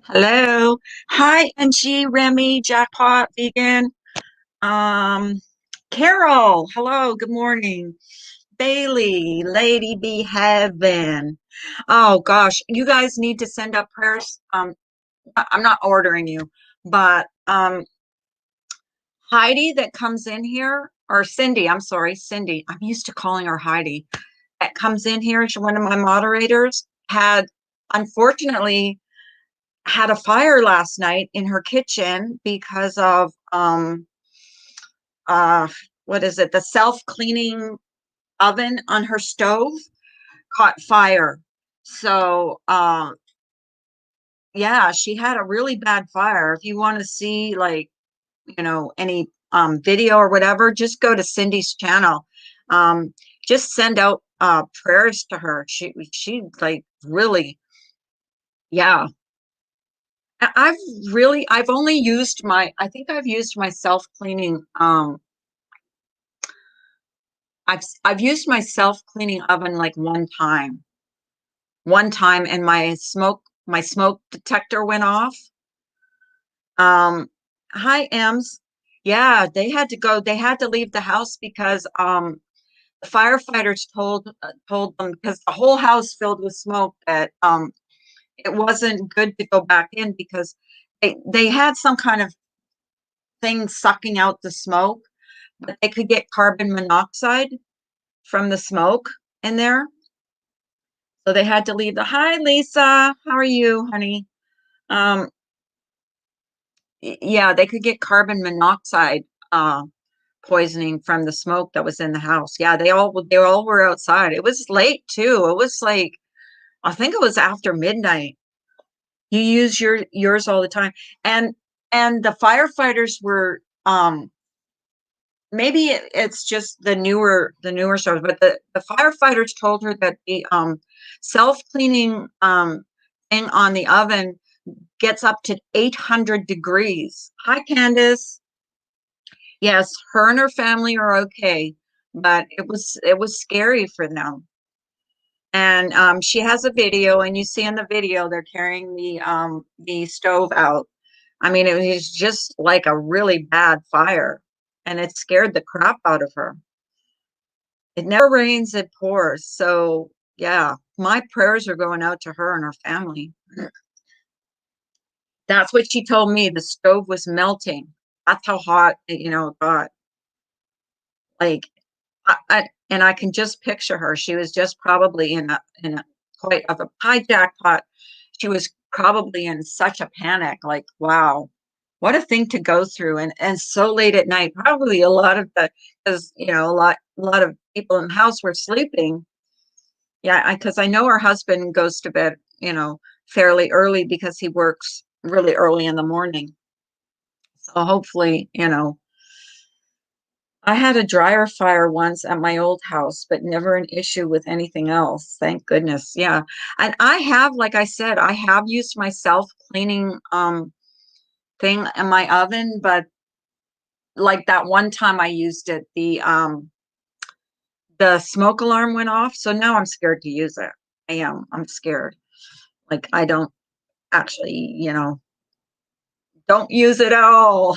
Hello. Hi, Angie, Remy, Jackpot, Vegan. Um, Carol. Hello. Good morning. Bailey, Lady Be Heaven. Oh gosh, you guys need to send up prayers. I'm not ordering you, but Heidi that comes in here, or Cindy, I'm sorry, Cindy. I'm used to calling her Heidi. That comes in here, she's one of my moderators, had unfortunately had a fire last night in her kitchen because of uh what is it, the self-cleaning oven on her stove caught fire. So yeah, she had a really bad fire. If you want to see, like, any video or whatever, just go to Cindy's channel. um just send out prayers to her. She like really, yeah. I've only used I think I've used my self-cleaning I've used my self-cleaning oven like one time, and my smoke detector went off. um Hi, Ems. Yeah, they had to leave the house because the firefighters told them, because the whole house filled with smoke, that it wasn't good to go back in because they had some kind of thing sucking out the smoke, but they could get carbon monoxide from the smoke in there. So they had to leave the Hi, Lisa. How are you, honey? Um, yeah, they could get carbon monoxide uh poisoning from the smoke that was in the house. Yeah, they all were outside. It was late too. It was like, I think it was after midnight. You use yours all the time. And the firefighters were maybe it's just the newer stores, but the firefighters told her that the self-cleaning thing on the oven gets up to 800 degrees. Hi, Candace. Yes, her and her family are okay, but it was scary for them. And she has a video, and you see in the video they're carrying the stove out. I mean, it was just like a really bad fire, and it scared the crap out of her. It never rains, it pours. So yeah, my prayers are going out to her and her family. That's what she told me. The stove was melting. That's how hot, it got. Like, and I can just picture her. She was just probably in a quite of a high jackpot. She was probably in such a panic. Like, wow, what a thing to go through, and so late at night. Probably a lot of the because a lot of people in the house were sleeping. Yeah, because I know her husband goes to bed, fairly early because he works really early in the morning. So hopefully, I had a dryer fire once at my old house, but never an issue with anything else. Thank goodness. Yeah. And I have, like I said, I have used my self-cleaning thing in my oven, but like that one time I used it, the smoke alarm went off. So now I'm scared to use it. I am. I'm scared. Like, I don't actually, don't use it at all.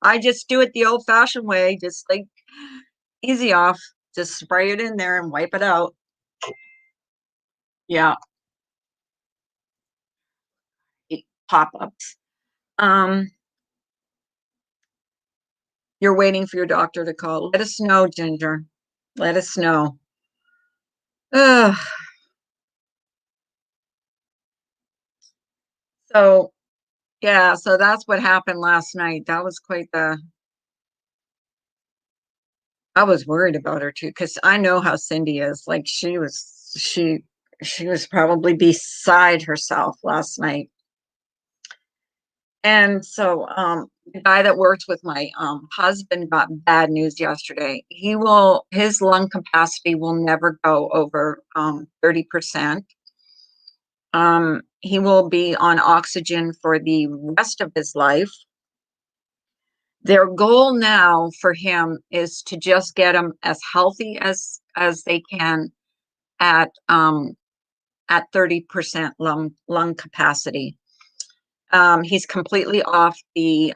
I just do it the old-fashioned way, just like easy off, just spray it in there and wipe it out. Yeah, pop-ups. Um, you're waiting for your doctor to call. Let us know, Ginger. Let us know. Ugh. So yeah, so that's what happened last night. That was quite the. I was worried about her too, because I know how Cindy is. Like, she was probably beside herself last night. And so the guy that works with my husband got bad news yesterday. His lung capacity will never go over 30%. He will be on oxygen for the rest of his life. Their goal now for him is to just get him as healthy as they can at 30% lung capacity. He's completely off the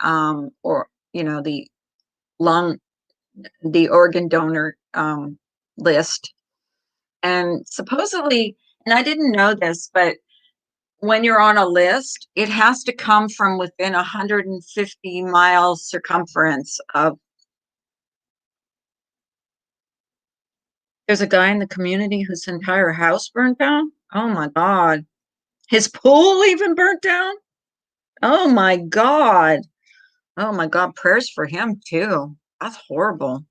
or the lung the organ donor list. And supposedly, and I didn't know this, but when you're on a list, it has to come from within 150 miles circumference of. There's a guy in the community whose entire house burnt down. Oh my God. His pool even burnt down. Oh my God. Oh my God. Prayers for him too. That's horrible.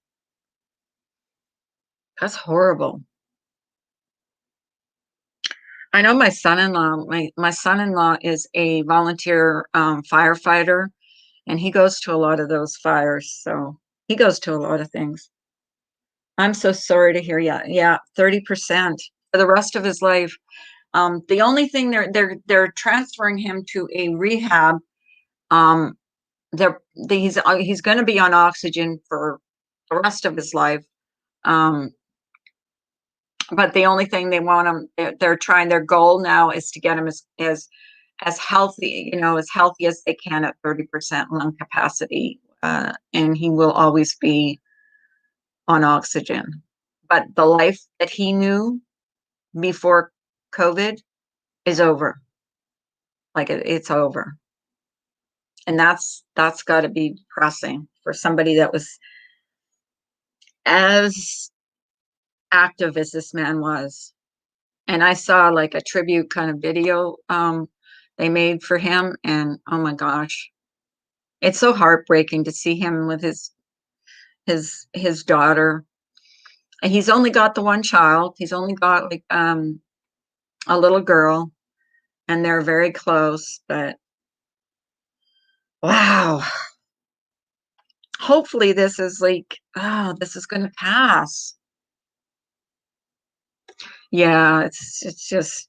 That's horrible. I know my son-in-law, my son-in-law is a volunteer firefighter, and he goes to a lot of those fires. So he goes to a lot of things. I'm so sorry to hear. Yeah, yeah, 30% for the rest of his life. The only thing they're transferring him to a rehab. Um, he's going to be on oxygen for the rest of his life. Um, but the only thing they want him, they're trying. Their goal now is to get him as healthy, as healthy as they can at 30% lung capacity, and he will always be on oxygen. But the life that he knew before COVID is over. Like it's over. And that's got to be depressing for somebody that was as active as this man was. And I saw like a tribute kind of video they made for him, and oh my gosh, it's so heartbreaking to see him with his daughter. And he's only got the one child. He's only got like a little girl, and they're very close, but wow. Hopefully this is like, oh, this is going to pass. Yeah, it's just,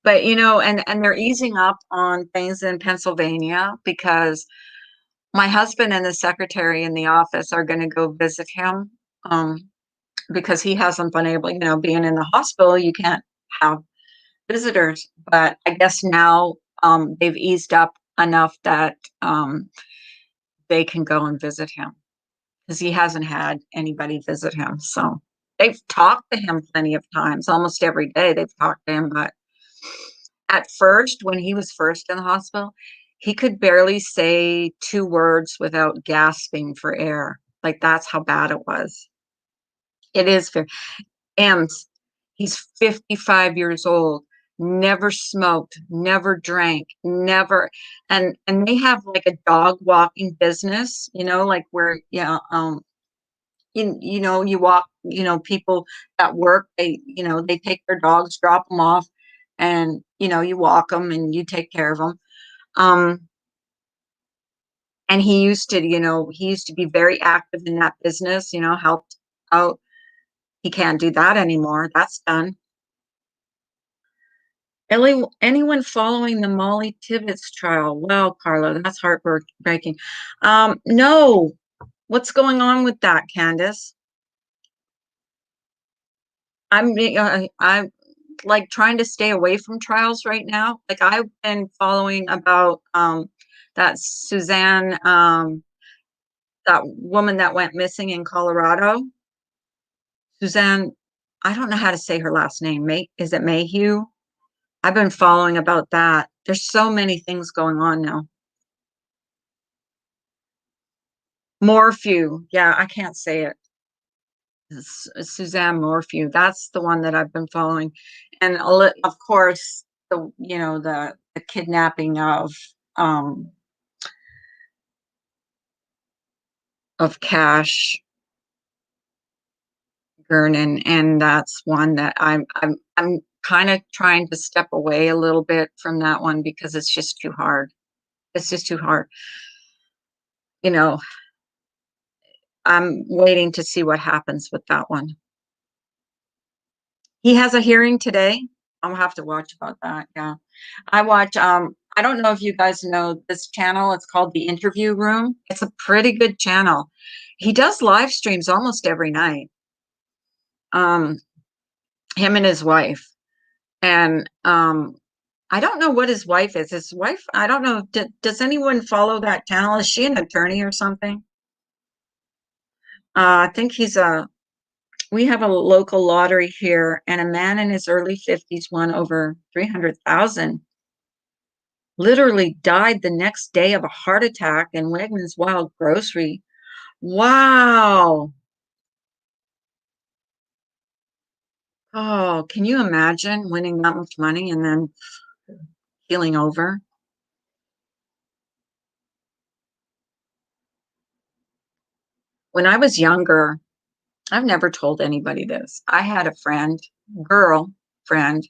but and they're easing up on things in Pennsylvania because my husband and the secretary in the office are going to go visit him, because he hasn't been able, being in the hospital, you can't have visitors. But I guess now they've eased up enough that they can go and visit him because he hasn't had anybody visit him. So they've talked to him plenty of times, almost every day they've talked to him. But at first, when he was first in the hospital, he could barely say 2 words without gasping for air. Like that's how bad it was. It is fair. Ems, he's 55 years old, never smoked, never drank, never, and they have like a dog walking business, like where, yeah, you walk, people at work, they take their dogs, drop them off, and you walk them and you take care of them. Um, and he used to be very active in that business, helped out. He can't do that anymore. That's done. Anyone following the Molly Tibbetts trial? Well, Carla, that's heartbreaking. No. What's going on with that, Candace? I'm like trying to stay away from trials right now. Like I've been following about that Suzanne, that woman that went missing in Colorado. Suzanne, I don't know how to say her last name. Is it Mayhew? I've been following about that. There's so many things going on now. Morphew. Yeah, I can't say it. Suzanne Morphew. That's the one that I've been following. And of course, the kidnapping of Cash Gernon, and that's one that I'm kind of trying to step away a little bit from that one because it's just too hard. It's just too hard. You know, I'm waiting to see what happens with that one. He has a hearing today. I'll have to watch about that. Yeah. I don't know if you guys know this channel. It's called The Interview Room. It's a pretty good channel. He does live streams almost every night. Him and his wife. And I don't know what his wife is. His wife, I don't know. Does anyone follow that channel? Is she an attorney or something? I think we have a local lottery here, and a man in his early 50s won over 300,000. Literally died the next day of a heart attack in Wegmans Wild Grocery. Wow. Oh, can you imagine winning that much money and then keeling over? When I was younger, I've never told anybody this. I had a friend, girl friend,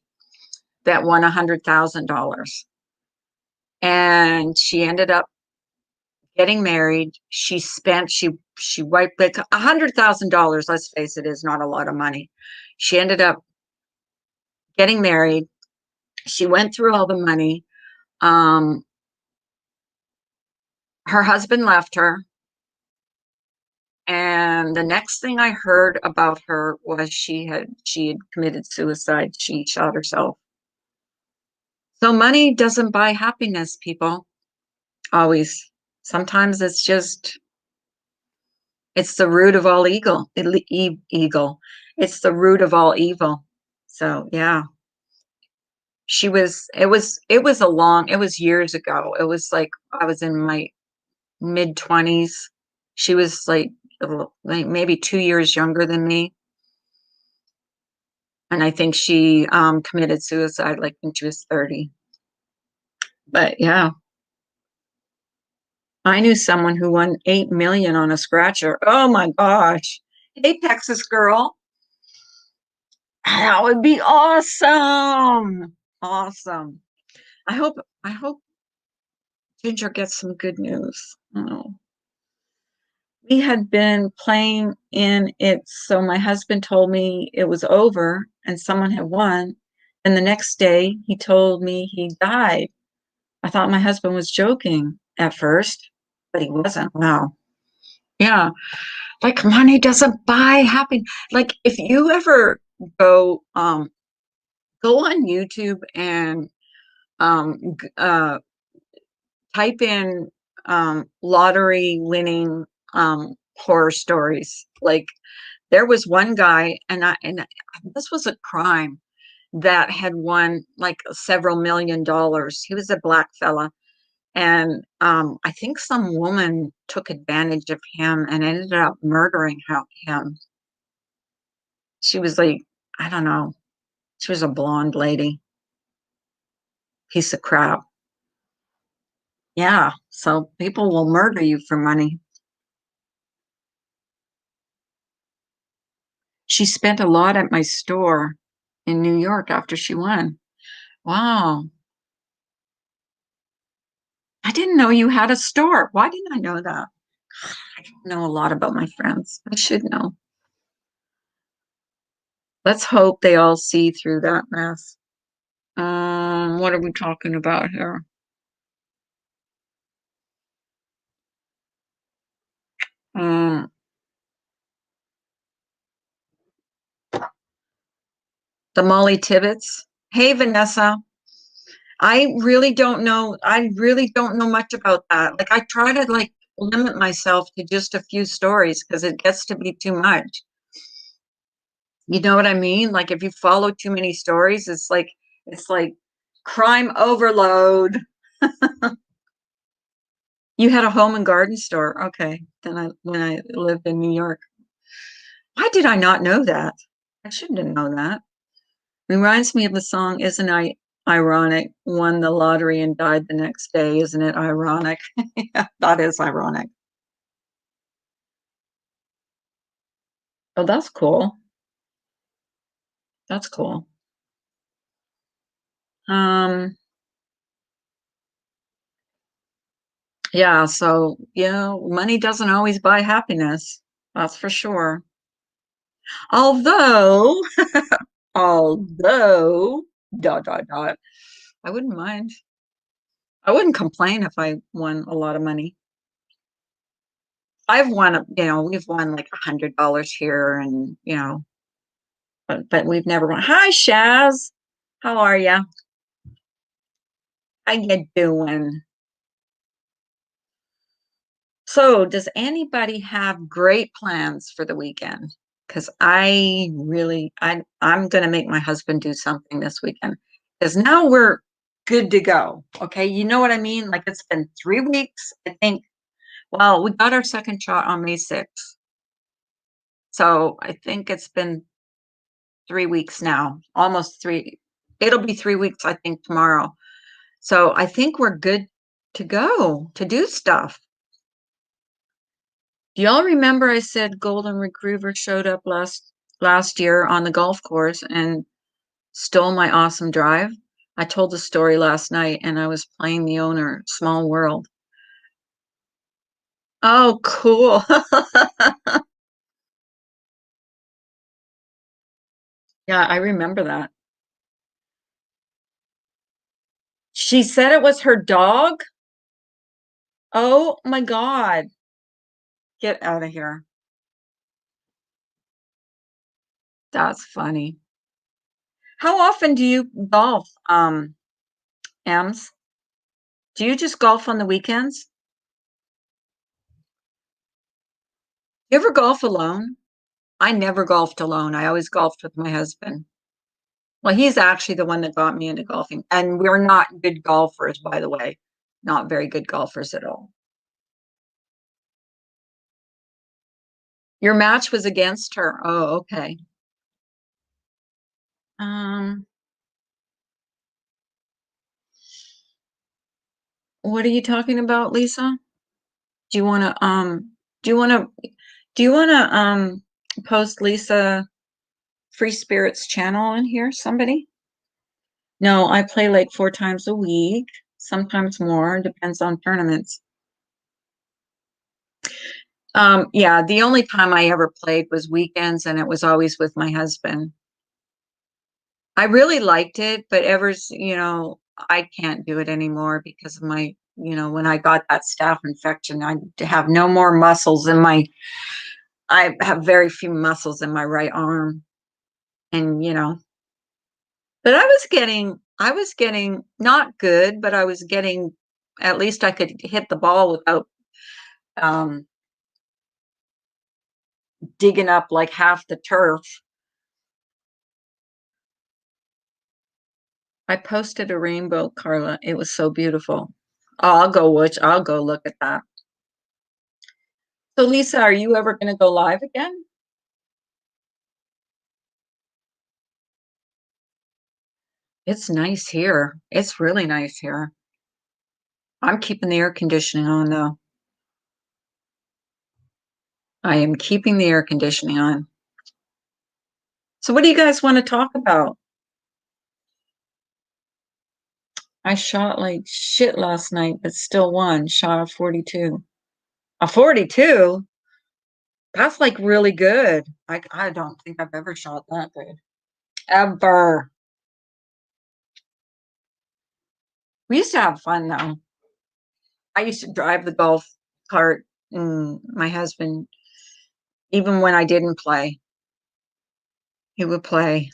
that won $100,000. And she ended up getting married. She wiped like $100,000, let's face it, is not a lot of money. She ended up getting married. She went through all the money. Um, her husband left her. And the next thing I heard about her was she had committed suicide. She shot herself. So money doesn't buy happiness, people. Always. Sometimes it's the root of all evil. It's the root of all evil. So yeah, it was years ago. It was like I was in my mid 20s. She was like maybe 2 years younger than me. And I think she committed suicide like when she was 30. But yeah, I knew someone who won 8 million on a scratcher. Oh my gosh. Hey, Texas girl. That would be awesome. Awesome. I hope Ginger gets some good news. Oh. We had been playing in it, so my husband told me it was over and someone had won. And the next day he told me he died. I thought my husband was joking at first, but he wasn't. Wow. Yeah. Like money doesn't buy happiness. Like if you ever go go on YouTube and g- type in lottery winning horror stories. Like there was one guy, and this was a crime that had won like several $1 million. He was a black fella, and I think some woman took advantage of him and ended up murdering him. She was like, I don't know, she was a blonde lady, piece of crap. Yeah, so people will murder you for money. She spent a lot at my store in New York after she won. Wow. I didn't know you had a store. Why didn't I know that? I don't know a lot about my friends. I should know. Let's hope they all see through that mess. What are we talking about here? Um, the Molly Tibbetts. Hey, Vanessa. I really don't know. I really don't know much about that. Like I try to like limit myself to just a few stories because it gets to be too much. You know what I mean? Like if you follow too many stories, it's like crime overload. You had a home and garden store. Okay. Then when I lived in New York. Why did I not know that? I shouldn't have known that. Reminds me of the song, Isn't I Ironic? Won the lottery and died the next day. Isn't it ironic? Yeah, that is ironic. Oh, that's cool. That's cool. Um, yeah, so money doesn't always buy happiness. That's for sure. Although, although, dot dot dot, I wouldn't mind. I wouldn't complain if I won a lot of money. I've won, we've won like $100 here, and but we've never won. Hi, Shaz. How are you? How you doing? So, does anybody have great plans for the weekend? Because I'm gonna make my husband do something this weekend. Because now we're good to go. Okay, you know what I mean? Like it's been 3 weeks. I think. Well, we got our second shot on May 6th. So I think it's been 3 weeks now, almost three. It'll be 3 weeks, I think, tomorrow. So I think we're good to go to do stuff. Do y'all remember I said Golden Retriever showed up last year on the golf course and stole my awesome drive? I told the story last night and I was playing the owner, Small World. Oh, cool. Yeah, I remember that. She said it was her dog. Oh my God. Get out of here. That's funny. How often do you golf, Ems? Do you just golf on the weekends? You ever golf alone? I never golfed alone. I always golfed with my husband. Well, he's actually the one that got me into golfing. And we're not good golfers, by the way. Not very good golfers at all. Your match was against her. Oh, okay. Um, what are you talking about, Lisa? Do you want to do you want to do you want to post Lisa Free Spirits channel in here, somebody? No, I play like 4 times a week, sometimes more, depends on tournaments. Yeah, the only time I ever played was weekends, and it was always with my husband. I really liked it, but I can't do it anymore because of when I got that staph infection, I have no more muscles I have very few muscles in my right arm. And, but I was getting not good, but I was getting, at least I could hit the ball without um, digging up like half the turf. I posted a rainbow, Carla. It was so beautiful. Oh, I'll go look at that. So Lisa, are you ever going to go live again? It's nice here. It's really nice here. I'm keeping the air conditioning on though. I am keeping the air conditioning on. So what do you guys want to talk about? I shot like shit last night, but still won. Shot a 42. A 42? That's like really good. I don't think I've ever shot that good. Ever. We used to have fun though. I used to drive the golf cart and my husband, even when I didn't play, he would play.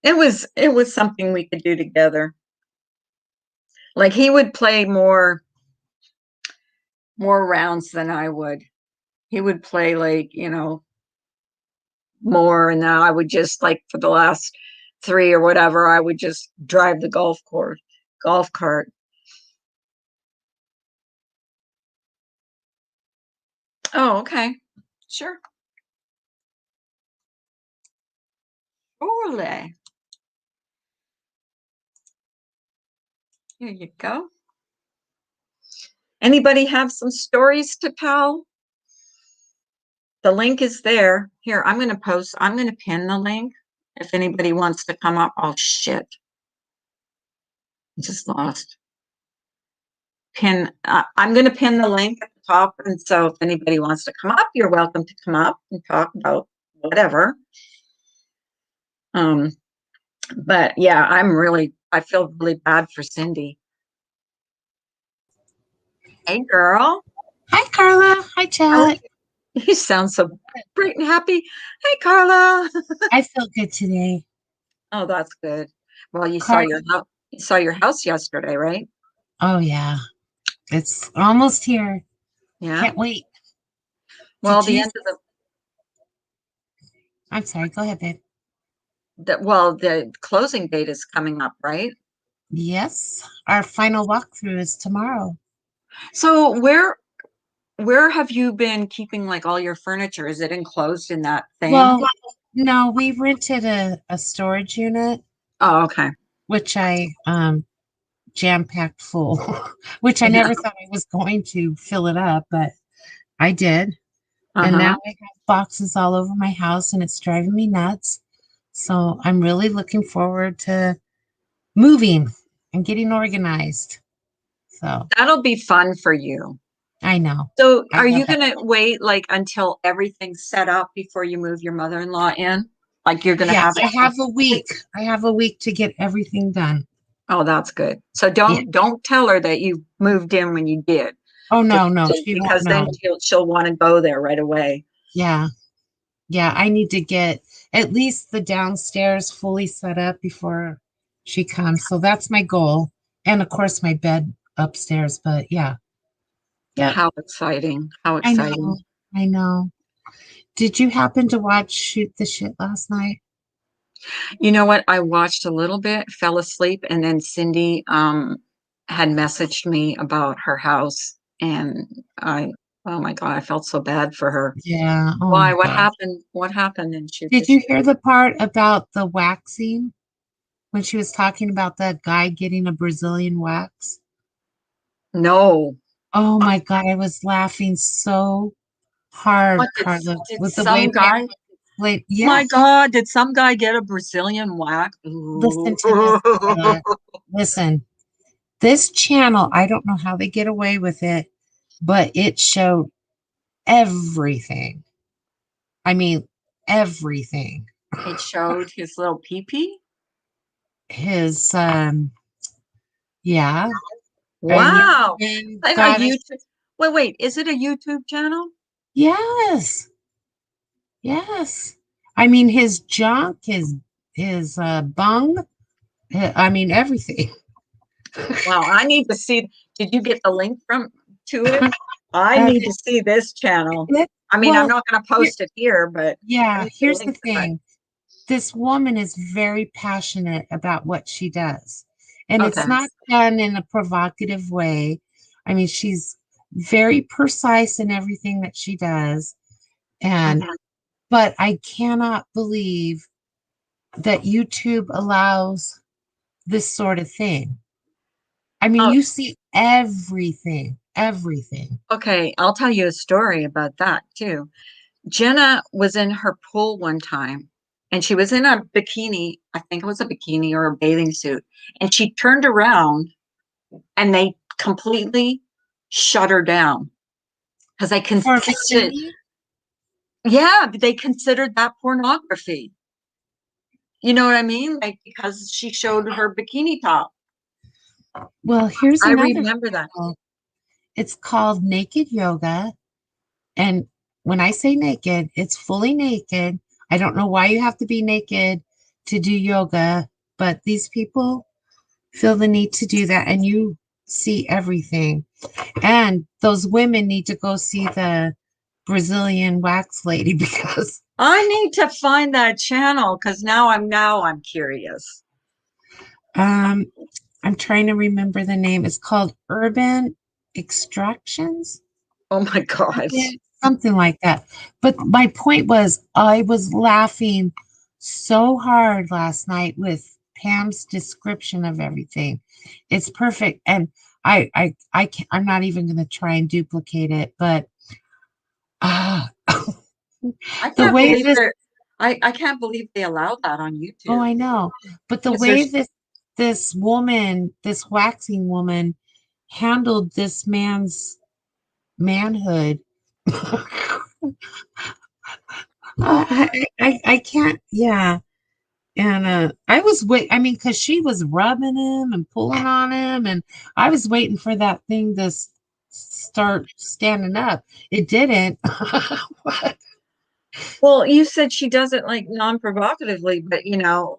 It was something we could do together. Like he would play more rounds than I would. He would play like, more, and then I would just like for the last three or whatever, I would just drive the golf cart. Oh, okay. Sure. Surely. Here you go. Anybody have some stories to tell? The link is there. Here, I'm going to pin the link if anybody wants to come up. Oh, shit. I just lost. I'm going to pin the link at the top. And so if anybody wants to come up, you're welcome to come up and talk about whatever. But yeah, I feel really bad for Cindy. Hey, girl. Hi, Carla. Hi, Chat. You sound so bright and happy. Hey, Carla. I feel good today. Oh, that's good. Well, you saw Carla, your love. You saw your house yesterday, right? Oh yeah, it's almost here. Yeah. Can't wait. Well, Did the you? end of I'm sorry. Go ahead, babe. the closing date is coming up, right? Yes, our final walkthrough is tomorrow. So where have you been keeping like all your furniture? Is it enclosed in that thing? Well, no, we rented a storage unit, Oh, okay. which I jam-packed full, which I Yeah. never thought I was going to fill it up, but I did. And now Uh-huh. I have boxes all over my house and it's driving me nuts. So I'm really looking forward to moving and getting organized. So That'll be fun for you. I know. So I are love you it. gonna wait like until everything's set up before you move your mother-in-law in? Like you're gonna Yes, have I it. have a week. I have a week to get everything done. Oh, that's good. So Yeah. don't tell her that you moved in when you did, Oh just no, no, she won't because then know. she'll want to go there right away. Yeah. Yeah, I need to get at least the downstairs fully set up before she comes. So that's my goal. And of course my bed upstairs, but yeah. Yep. How exciting. How I know. exciting. I know. Did you happen to watch Shoot the Shit last night? You know what? I watched a little bit, fell asleep, and then Cindy had messaged me about her house and I oh my God, I felt so bad for her. Yeah. Oh Why? my What gosh. happened? What happened in Shoot the Did you Shit? hear the part about the waxing when she was talking about that guy getting a Brazilian wax? No. Oh my God, I was laughing so hard, What Carla, did with the way some Pam guy? explained. My Yes, God, did some guy get a Brazilian wax? listen Ooh. to this, Carla. Listen, this channel, I don't know how they get away with it, but it showed everything. I mean, everything. It showed his little pee-pee. His yeah, and young Wow. man Like a got it. YouTube. Wait, is it a YouTube channel? Yes, yes. I mean, his junk, his bung. I mean, everything. Wow, I need to see. Did you get the link from to it? I Uh, need to see this channel. it, I mean, I'm well, not going to here, post it here, but I yeah. need the Here's the link to it. thing. This woman is very passionate about what she does, and Okay. it's not done in a provocative way. I mean, she's very precise in everything that she does, and Mhm. but I cannot believe that YouTube allows this sort of thing. I mean, Oh, you see everything, everything. okay. I'll tell you a story about that too. Jenna was in her pool one time and she was in a bikini. I think it was a bikini or a bathing suit. And she turned around and they completely shut her down because they For a considered, bikini? yeah, they considered that pornography. You know what I mean? Like because she showed her bikini top. Well, here's I another remember that. channel. It's called Naked Yoga. And when I say naked, it's fully naked. I don't know why you have to be naked to do yoga, but these people feel the need to do that, and you see everything. And those women need to go see the Brazilian wax lady because I need to find that channel because now I'm curious. um, I'm trying to remember the name. It's called Urban Extractions. Oh my gosh. Something like that. But my point was, I was laughing so hard last night with Pam's description of everything. It's perfect, and I can't, I'm not even going to try and duplicate it, but ah, I the can't way believe this. I can't believe they allowed that on Oh, YouTube. I know, but the Because way there's this woman, this waxing woman, handled this man's manhood. I can't. Yeah. And I was I mean, because she was rubbing him and pulling on him, and I was waiting for that thing to start standing up. It didn't. But Well, you said she does it like non-provocatively, but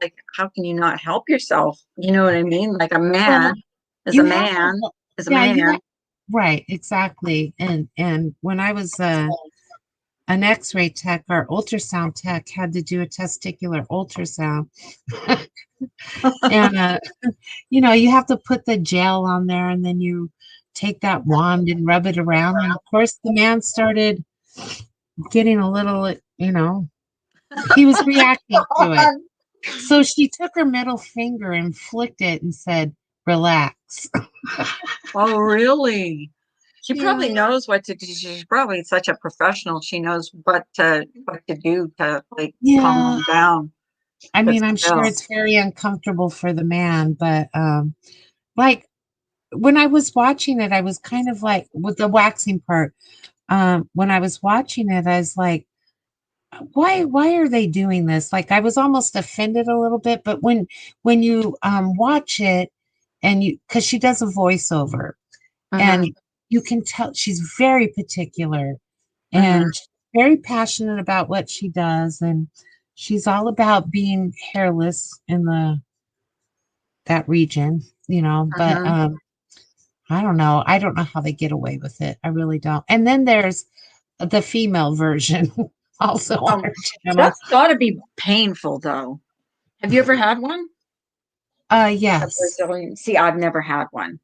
like how can you not help yourself? You know what I mean? Like a Well, man is a you have to, man is a yeah, you have, man. right, exactly. And when I was an X-ray tech or ultrasound tech had to do a testicular ultrasound. And you have to put the gel on there and then you take that wand and rub it around. And of course the man started getting a little, he was reacting to it. So she took her middle finger and flicked it and said, relax. Oh, really? She probably Yeah. knows what to do. She's probably such a professional. She knows what to do to like calm Yeah. them down. I But mean, I'm sure still, it's very uncomfortable for the man, but like when I was watching it, I was kind of like with the waxing part. When I was watching it, I was like, why are they doing this? Like I was almost offended a little bit, but when you watch it and you because she does a voiceover hmm and you can tell she's very particular hmm and she's very passionate about what she does and she's all about being hairless in the that region, but hmm I don't know. I don't know how they get away with it. I really don't. And then there's the female version also on Um, her channel. that's got to be painful, though. Have you ever had one? A Yes. Brazilian? See, I've never had one.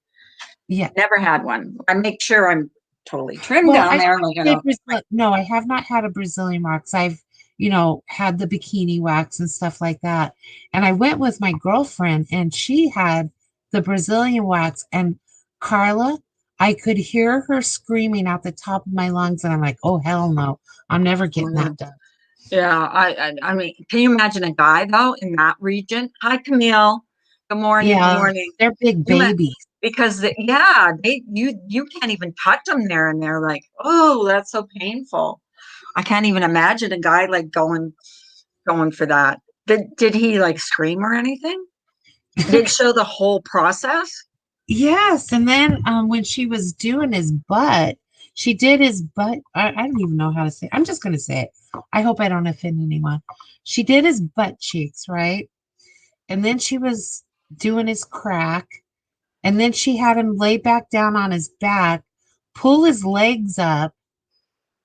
Yeah. Never had one. I make sure I'm totally trimmed Well, down I there. Like, No, I have not had a Brazilian wax. I've, had the bikini wax and stuff like that. And I went with my girlfriend and she had the Brazilian wax and Carla, I could hear her screaming out the top of my lungs and I'm like, "Oh hell no. I'm never getting that done." yeah. I mean, can you imagine a guy though in that region? Hi, Camille. Good morning. Good Yeah, morning. they're big You met babies. because yeah, you can't even touch them there, and they're like, oh, that's so painful. I can't even imagine a guy like going for that. Did he like scream or anything? Did it show the whole process? Yes, and then when she was doing his butt, she did his butt. I don't even know how to say it. I'm just gonna say it. I hope I don't offend anyone. She did his butt cheeks, right? And then she was doing his crack, and then she had him lay back down on his back, pull his legs up,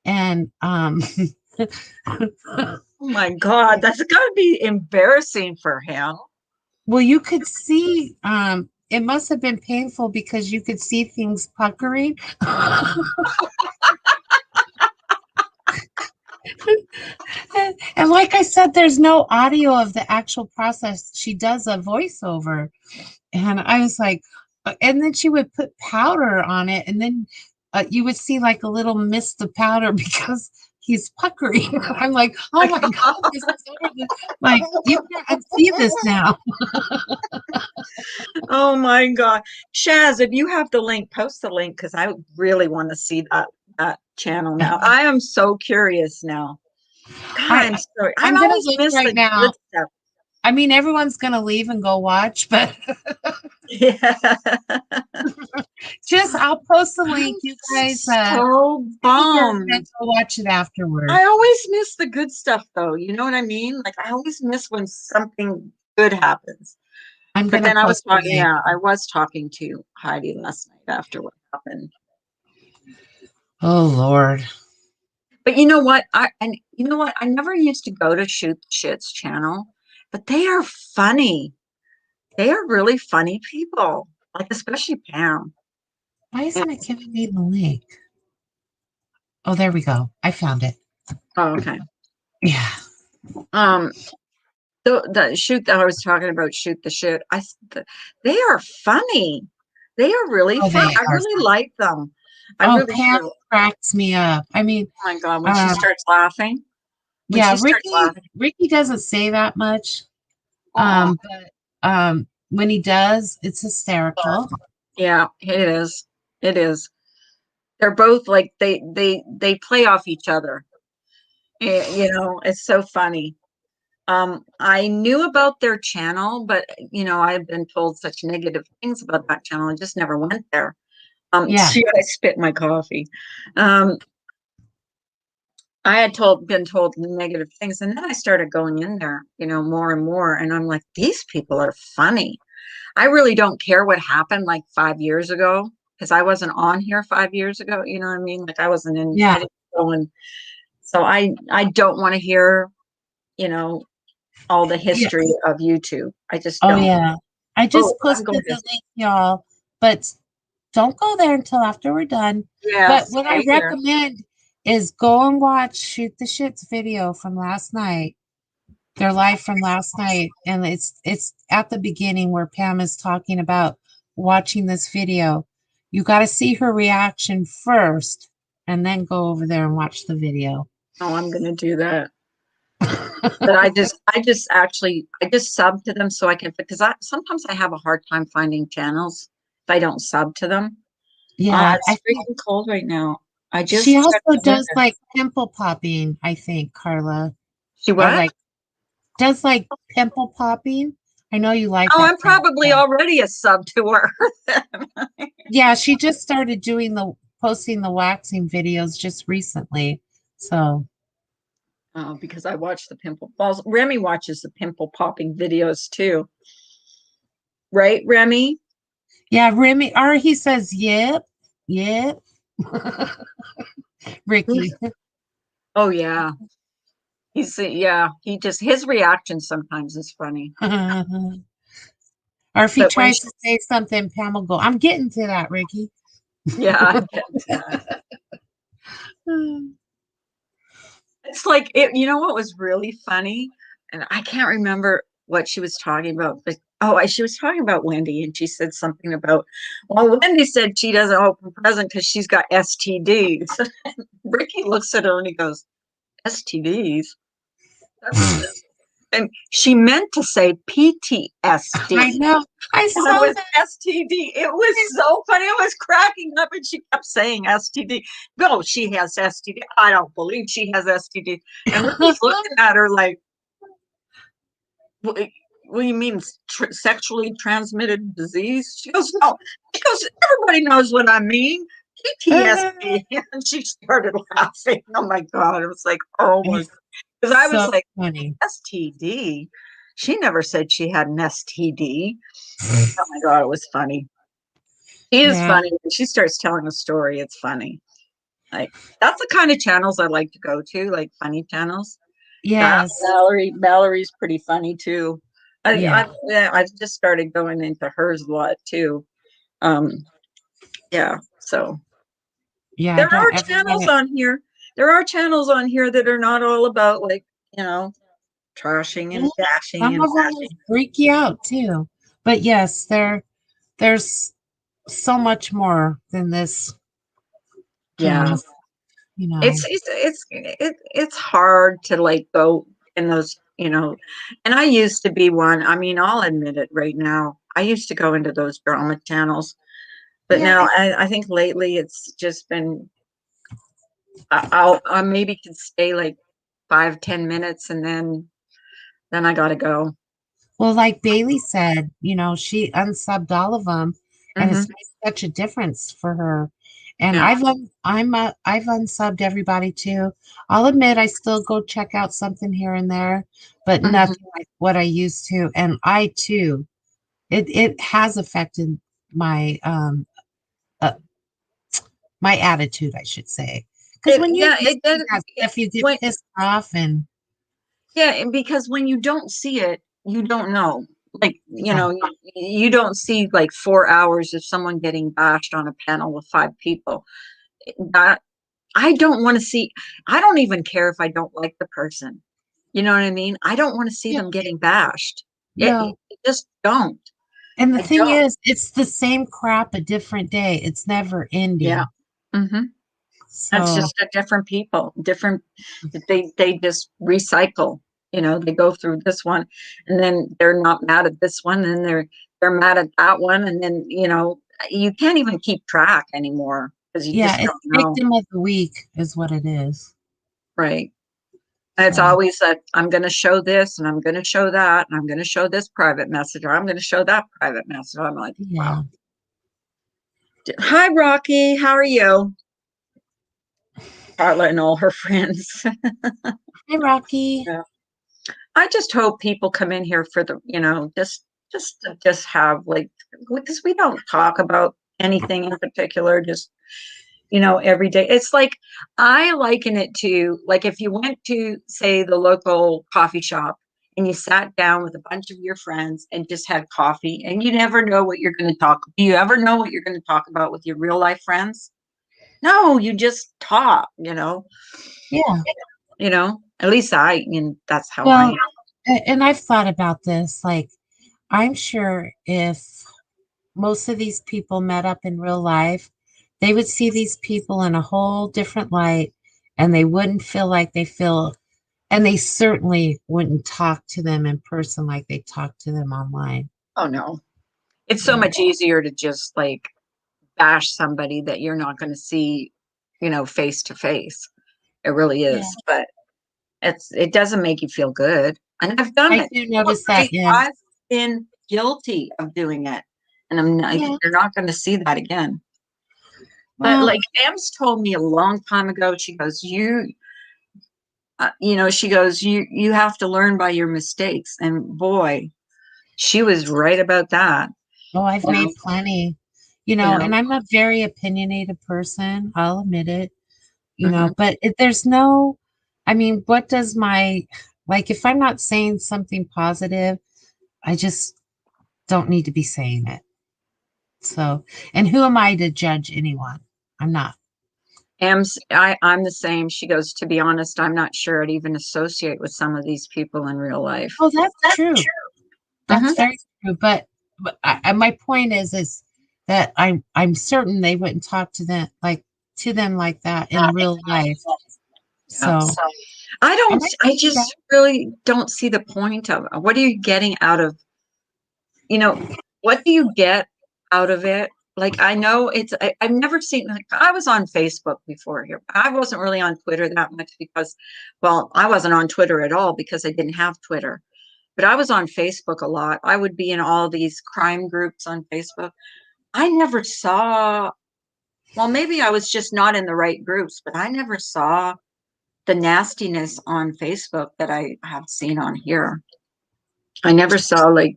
and Oh my God, that's got to be embarrassing for him. well, you could see it must have been painful because you could see things puckering. And like I said, there's no audio of the actual process. She does a voiceover. And I was like, and then she would put powder on it. And then you would see like a little mist of powder because he's puckering. I'm like, oh my God, this is over like, you can't unsee this now. Oh my God. Shaz, if you have the link, post the link because I really want to see that channel now. I am so curious now. God, I'm I, sorry. I I'm going to always look miss right the good now. stuff. I mean, everyone's going to leave and go watch, but Yeah. just I'll post the link. I'm You guys so give me your and bummed. go watch it afterward. I always miss the good stuff though. You know what I mean? Like I always miss when something good happens. I'm But going to then I was post the talking, link. yeah, I was talking to Heidi last night after what happened. Oh, Lord. But you know what? I never used to go to Shoot the Shit's channel, but they are funny. They are really funny people. Like especially Pam. Why Yeah. isn't it giving me the link? Oh, there we go. I found it. Oh, okay. Yeah. Um, the shoot that I was talking about, Shoot the Shit. They are funny. They are really Oh, fun. they I are. really like them. I Oh, really Pam do. cracks me up. I mean, Oh my God, when she um, starts laughing, when yeah, she starts laughing, Ricky doesn't say that much. oh, But when he does, it's hysterical. yeah, it is. It is. They're both like they play off each other. It's so funny. I knew about their channel, but I've been told such negative things about that channel. I just never went there. Yeah. See, I spit my coffee. Um, I had been told negative things, and then I started going in there, more and more, and I'm like, these people are funny. I really don't care what happened like 5 years ago because I wasn't on here 5 years ago. You know what I mean? Like I wasn't in. I Yeah. didn't go in, so I don't want to hear, you know, all the Yeah. history of YouTube. I just Oh don't. yeah. I Oh, just I'm posted going to. the link, y'all, but don't go there until after we're done. But Yes, what I stay here. recommend is go and watch Shoot the Shits video from last night. Their live from last night, and it's at the beginning where Pam is talking about watching this video. You got to see her reaction first, and then go over there and watch the video. Oh, I'm going to do that. But I just sub to them so I can, because sometimes I have a hard time finding channels if I don't sub to them. Yeah, I It's think freaking cold right now. I she just checked also the does weather. like pimple popping, I think, Carla, She or what? like does like pimple popping. I know you like Oh, that I'm kind of probably stuff. already a sub to her. Yeah, she just started doing the posting the waxing videos just recently. So, Oh, because I watch the pimple balls. Remy watches the pimple popping videos too. Right, Remy? yeah, Remy, or he says, yep, yep. Ricky. Oh yeah. Yeah, his reaction sometimes is funny. Or if he But when tries to say something, Pam will go, I'm getting to that, Ricky. yeah, I'm getting to that. It's like you know what was really funny? And I can't remember what she was talking about, but she was talking about Wendy, and she said something about, well, Wendy said she doesn't open present because she's got STDs. Ricky looks at her and he goes, STDs? That's, and she meant to say I PTSD. know. I And it saw was that. STD. It was so funny. It was cracking up, and she kept saying STD. No, she has STD. I don't believe she has STD. And Ricky's looking at her like, what do you mean sexually transmitted disease? She goes, no. She goes, everybody knows what I mean. PTSD. And she started laughing. Oh my God. It was like, oh my, because I was So like, funny. STD. She never said she had an STD. Oh my God, it was funny. She is Yeah. funny. When she starts telling a story, it's funny. Like that's the kind of channels I like to go to, like funny channels. That Yes. Valerie's pretty funny too. Yeah. Yeah, I've just started going into hers a lot too. Um, yeah. So Yeah. I there don't are ever want channels to. on here. There are channels on here that are not all about like trashing and dashing Some and of them will bashing. freak you out too. But yes, there's so much more than this Yeah. can, you know. It's hard to like go in those, and I used to be one. I mean, I'll admit it right now. I used to go into those drama channels, but Yeah, now I think lately it's just been I maybe can stay like 5-10 minutes and then I gotta go. well, like Bailey said, she unsubbed all of them, and Hmm. it's made such a difference for her. And Yeah. I've unsubbed everybody too. I'll admit I still go check out something here and there, but Hmm. nothing like what I used to. And I too, it has affected my uh, my attitude, I should say. Because It when you yeah do it did that stuff, you get when pissed off and Yeah, and because when you don't see it, you don't know. Like, yeah, you don't see like 4 hours of someone getting bashed on a panel with five people. That I don't want to see. I don't even care if I don't like the person. You know what I mean? I don't want to see yeah, them getting bashed. You no. just don't. And the I thing don't. is, it's the same crap a different day. It's never Yeah. ending. Hmm. That's So just a different people, different. They just recycle. They go through this one, and then they're not mad at this one, and they're mad at that one, and then you can't even keep track anymore because you yeah, just it's don't know, victim of the week is what it is. right? And it's So always that I'm going to show this, and I'm going to show that, and I'm going to show this private message, or I'm going to show that private message. I'm like, wow. yeah. Hi, Rocky. How are you? Carla and all her friends. Hey, Rocky. Yeah. I just hope people come in here for the, just have like, because we don't talk about anything in particular, just, every day. It's like, I liken it to like if you went to, say, the local coffee shop and you sat down with a bunch of your friends and just had coffee and you never know what you're going to talk. Do you ever know what you're going to talk about with your real life friends? No, you just talk, Yeah. at least that's how I Well, am. and I've thought about this. Like, I'm sure if most of these people met up in real life, they would see these people in a whole different light and they wouldn't feel like they feel, and they certainly wouldn't talk to them in person like they talk to them online. Oh no. It's so Yeah. much easier to just like bash somebody that you're not going to see, face to face. It really Yeah. is. But it doesn't make you feel good. And I've done I it. do notice that. Yeah. I've been guilty of doing it. And I'm not, Yeah. you're not going to see that again. But Well, like Ems told me a long time ago, she goes, she goes, you have to learn by your mistakes. And boy, she was right about that. oh, I've You know, made plenty, you know. and I'm a very opinionated person. I'll admit it, Mhm. but there's no, I mean, what does like, if I'm not saying something positive, I just don't need to be saying it. So, and who am I to judge anyone? I'm not. I'm the same. She goes, to be honest, I'm not sure I'd even associate with some of these people in real life. Oh, that's true. That's Mhm. very true. But my point is that I'm certain they wouldn't talk to them like that in real life. Yeah. So, and I I see that. just really don't see the point of it. What are you getting out of, you know, what do you get out of it? Like, I know I've never seen, like, I was on Facebook before here. I wasn't really on Twitter that much because, well, I wasn't on Twitter at all because I didn't have Twitter. But I was on Facebook a lot. I would be in all these crime groups on Facebook. I never saw, well, maybe I was just not in the right groups, but I never saw the nastiness on Facebook that I have seen on here. I never saw like,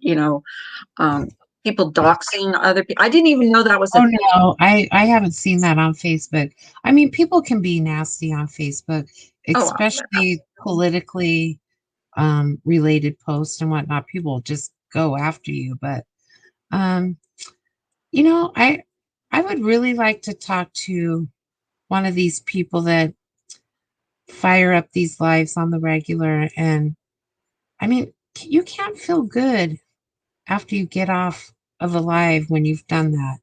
um, people doxing other people. I didn't even know that was a Oh thing. no, I haven't seen that on Facebook. I mean, people can be nasty on Facebook, Oh, especially politically related posts and whatnot. People just go after you. But um, you know, I would really like to talk to one of these people that fire up these lives on the regular. And I mean, you can't feel good after you get off of a live when you've done that.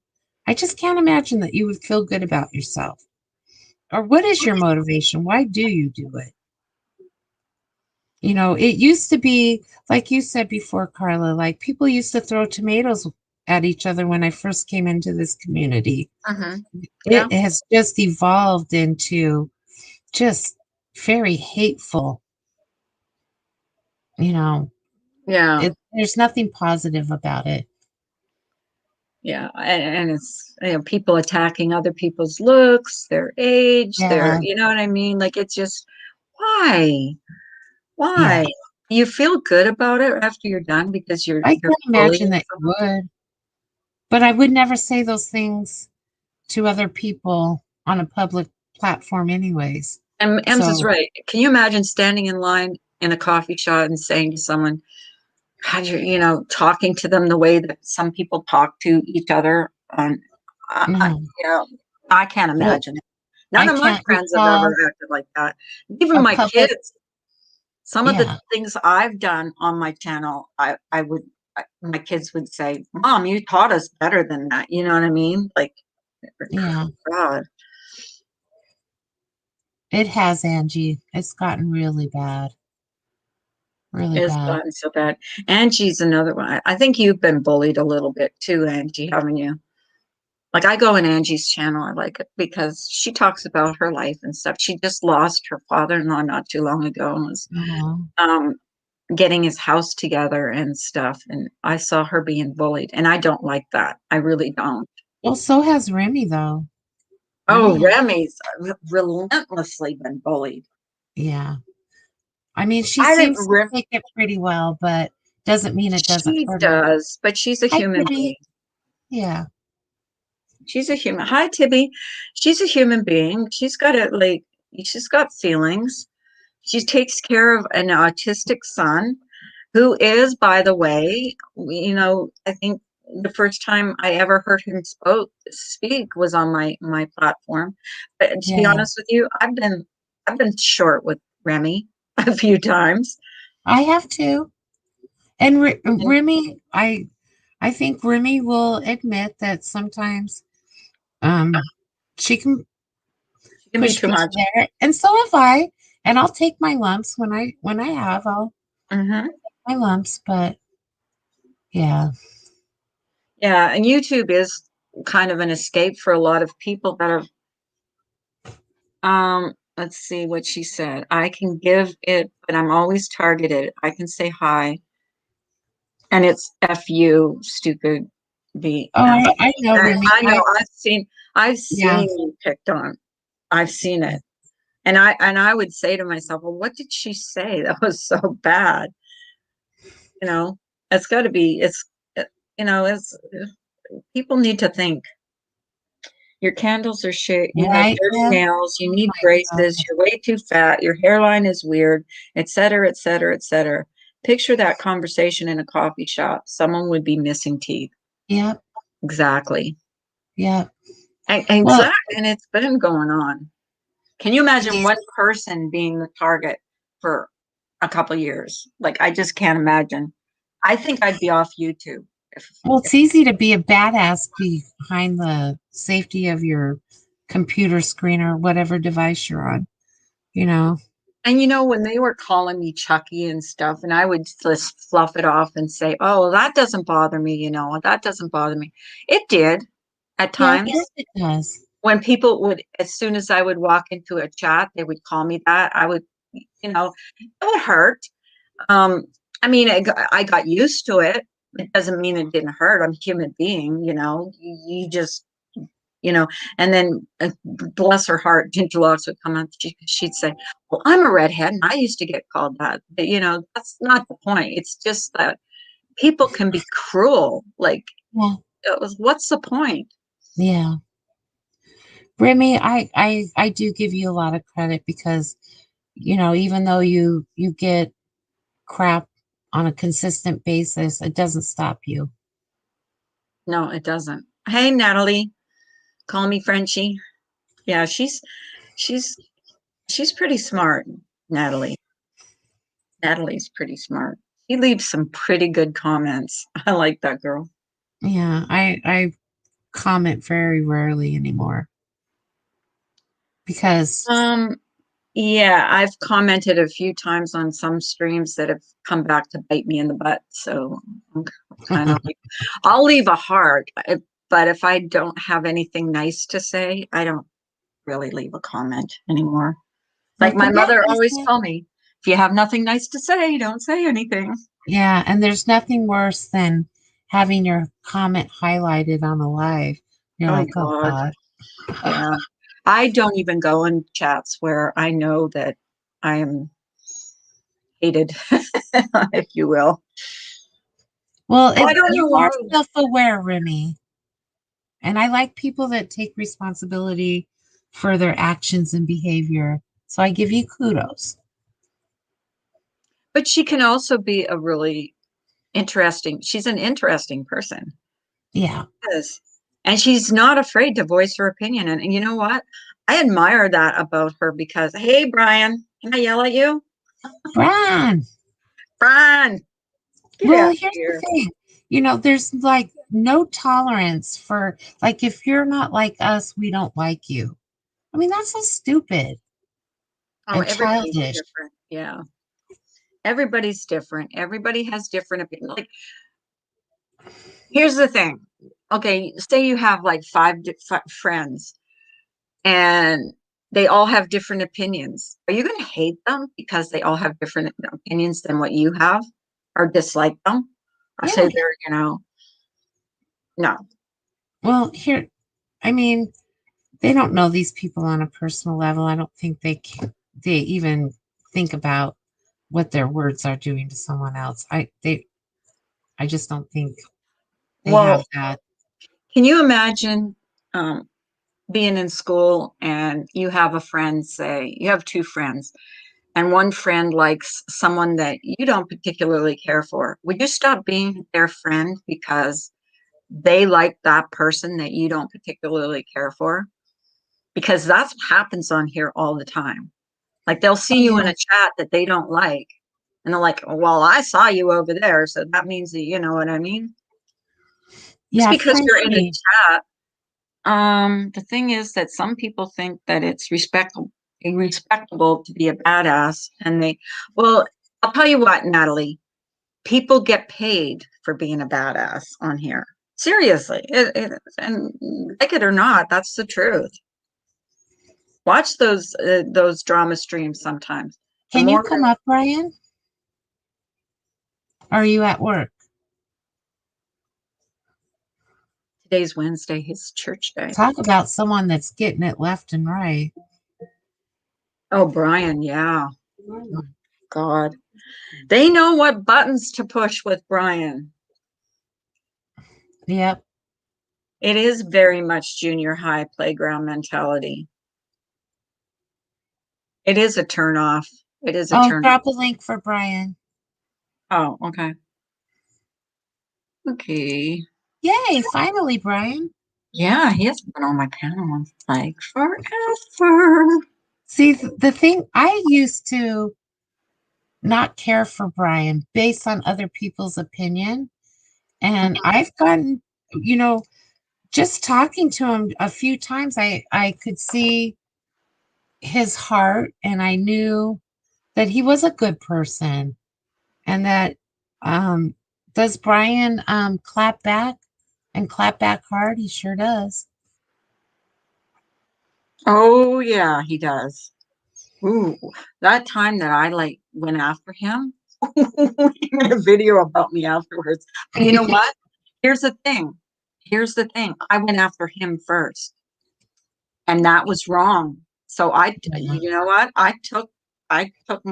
I just can't imagine that you would feel good about yourself. Or what is your motivation? Why do you do it? It used to be, like you said before, Carla, like people used to throw tomatoes at each other when I first came into this community. mhm. Yeah, It has just evolved into just very hateful, you know, yeah, there's nothing positive about it. yeah. And it's, people attacking other people's looks, their age, Yeah, you know what I mean? Like, it's just, why? yeah. Why? You feel good about it after you're done because I you're can't imagine bullying that you someone? would, but I would never say those things to other people on a public platform anyways. And Ems is So, right. Can you imagine standing in line in a coffee shop and saying to someone, how do talking to them the way that some people talk to each other? no. You know, I can't Well, imagine it. None I of my can't friends have ever recall acted like that. Even a my public, kids, some of the yeah, things I've done on my channel, my kids would say, Mom, you taught us better than that. You know what I mean? Like, yeah, God, it has, Angie. It's gotten really bad, really it's bad. gotten so bad. Angie's another one. I think you've been bullied a little bit too, Angie, haven't you? Like, I go in Angie's channel, I like it because she talks about her life and stuff. She just lost her father-in-law not too long ago and was Oh, um, getting his house together and stuff. And I saw her being bullied, and I don't like that. I really don't. well, so has Remy, though. Oh, Remy, Remy's relentlessly been bullied. yeah. I mean, she I didn't, seems to take it pretty well, but doesn't mean it doesn't she hurt her. does, but she's a Hi, human being. Tibby. Yeah, She's a human. Hi, Tibby. She's a human being. She's got feelings. She takes care of an autistic son who is, by the way, I think the first time I ever heard him speak was on my platform. But to be yeah. honest with you, I've been short with Remy a few times. I have to. And And Remy, I think Remy will admit that sometimes she can she can be push too people much. there, and so have I. And I'll take my lumps when I have. I'll Hmm. my lumps, but yeah, Yeah, and YouTube is kind of an escape for a lot of people that have let's see what she said. I can give it, but I'm always targeted. I can say hi, and it's F you, stupid B. oh, I know Remy. I know. I've Yeah, seen you picked on. I've seen it, and I would say to myself, well, what did she say that was so bad? You know, it's got to be. It's people need to think. Your candles are shit. You have right, dirty Deb? nails. You Oh need my braces. God. You're way too fat. Your hairline is weird, etc., etc., etc. Picture that conversation in a coffee shop. Someone would be missing teeth. Yep, Exactly. yep. And Well, exactly. And it's been going on. Can you imagine yeah. one person being the target for a couple years? Like, I just can't imagine. I think I'd be off YouTube Well, if it's easy to be a badass behind the safety of your computer screen or whatever device you're on, you know? And when they were calling me Chucky and stuff, and I would just fluff it off and say, "Oh, well, that doesn't bother me, that doesn't bother me." It did at Yeah, of course times it does. when people would, as soon as I would walk into a chat, they would call me that. It would hurt. Um, I mean, I got used to it. It doesn't mean it didn't hurt. I'm a human being, you just you know. And then, bless her heart, Ginger Locks would come up. She'd say, "Well, I'm a redhead, and I used to get called that." But that's not the point. It's just that people can be cruel. Like, Yeah, what's the point? yeah. Remy, I do give you a lot of credit because, even though you get crap on a consistent basis, it doesn't stop you. No, it doesn't. Hey, Natalie, call me Frenchie. Yeah, she's she's pretty smart. Natalie. Natalie's pretty smart. She leaves some pretty good comments. I like that girl. Yeah, I comment very rarely anymore because Um, Yeah, I've commented a few times on some streams that have come back to bite me in the butt. So I'm kind of like, I'll leave a heart, but if I don't have anything nice to say, I don't really leave a comment anymore. Like like the my bad mother guys always say. told me, if you have nothing nice to say, don't say anything. Yeah, and there's nothing worse than having your comment highlighted on a live. You're Oh like, oh God, God. yeah. I don't even go in chats where I know that I am hated, if you will. Well, Oh, I don't know you why. are self-aware, Remy, and I like people that take responsibility for their actions and behavior. So I give you kudos. But she can also be a really she's an interesting person. Yeah. Yes. And she's not afraid to voice her opinion. And you know what? I admire that about her because, hey, Brian, can I yell at you? Brian. Brian, get Well, out of here's the here. thing. There's like no tolerance for like if you're not like us, we don't like you. I mean, that's so stupid Oh, and everybody's childish. different. Yeah. Everybody's different. Everybody has different opinions. Like, here's the thing. Okay, say you have like five friends and they all have different opinions. Are you going to hate them because they all have different opinions than what you have, or dislike them, or say Yeah. they're, no? Well, here, I mean, they don't know these people on a personal level. I don't think they even think about what their words are doing to someone else. I just don't think they have Well, that. can you imagine being in school and you have a friend, say, you have two friends, and one friend likes someone that you don't particularly care for? Would you stop being their friend because they like that person that you don't particularly care for? Because that's what happens on here all the time. Like they'll Oh see you in yeah, a chat that they don't like, and they're like, well, I saw you over there, so that means that you know what I mean? Just yeah. because you're in a Frankly, chat. The thing is that some people think that it's respectable to be a badass, and well, I'll tell you what, Natalie, people get paid for being a badass on here. Seriously, and like it or not, that's the truth. Watch those drama streams sometimes. The can you more come up, Brian? Are you at work? today's Wednesday, his church day. Talk about someone that's getting it left and right. Oh, Brian, yeah. Oh, God. They know what buttons to push with Brian. Yep. It is very much junior high playground mentality. It is a turn off. It is a Oh, turn. drop a link for Brian. Oh, okay. Okay. Yay, finally, Brian. Yeah, he hasn't been on my panel in like forever. See, the thing, I used to not care for Brian based on other people's opinion. And I've gotten, you know, just talking to him a few times, I could see his heart and I knew that he was a good person and that um does Brian clap back and clap back hard? He sure does. Oh, yeah, he does. Ooh, that time that I like went after him, he made a video about me afterwards. But you know what? Here's the thing. Here's the thing. I went after him first, and that was wrong. So you know what? I took my, I took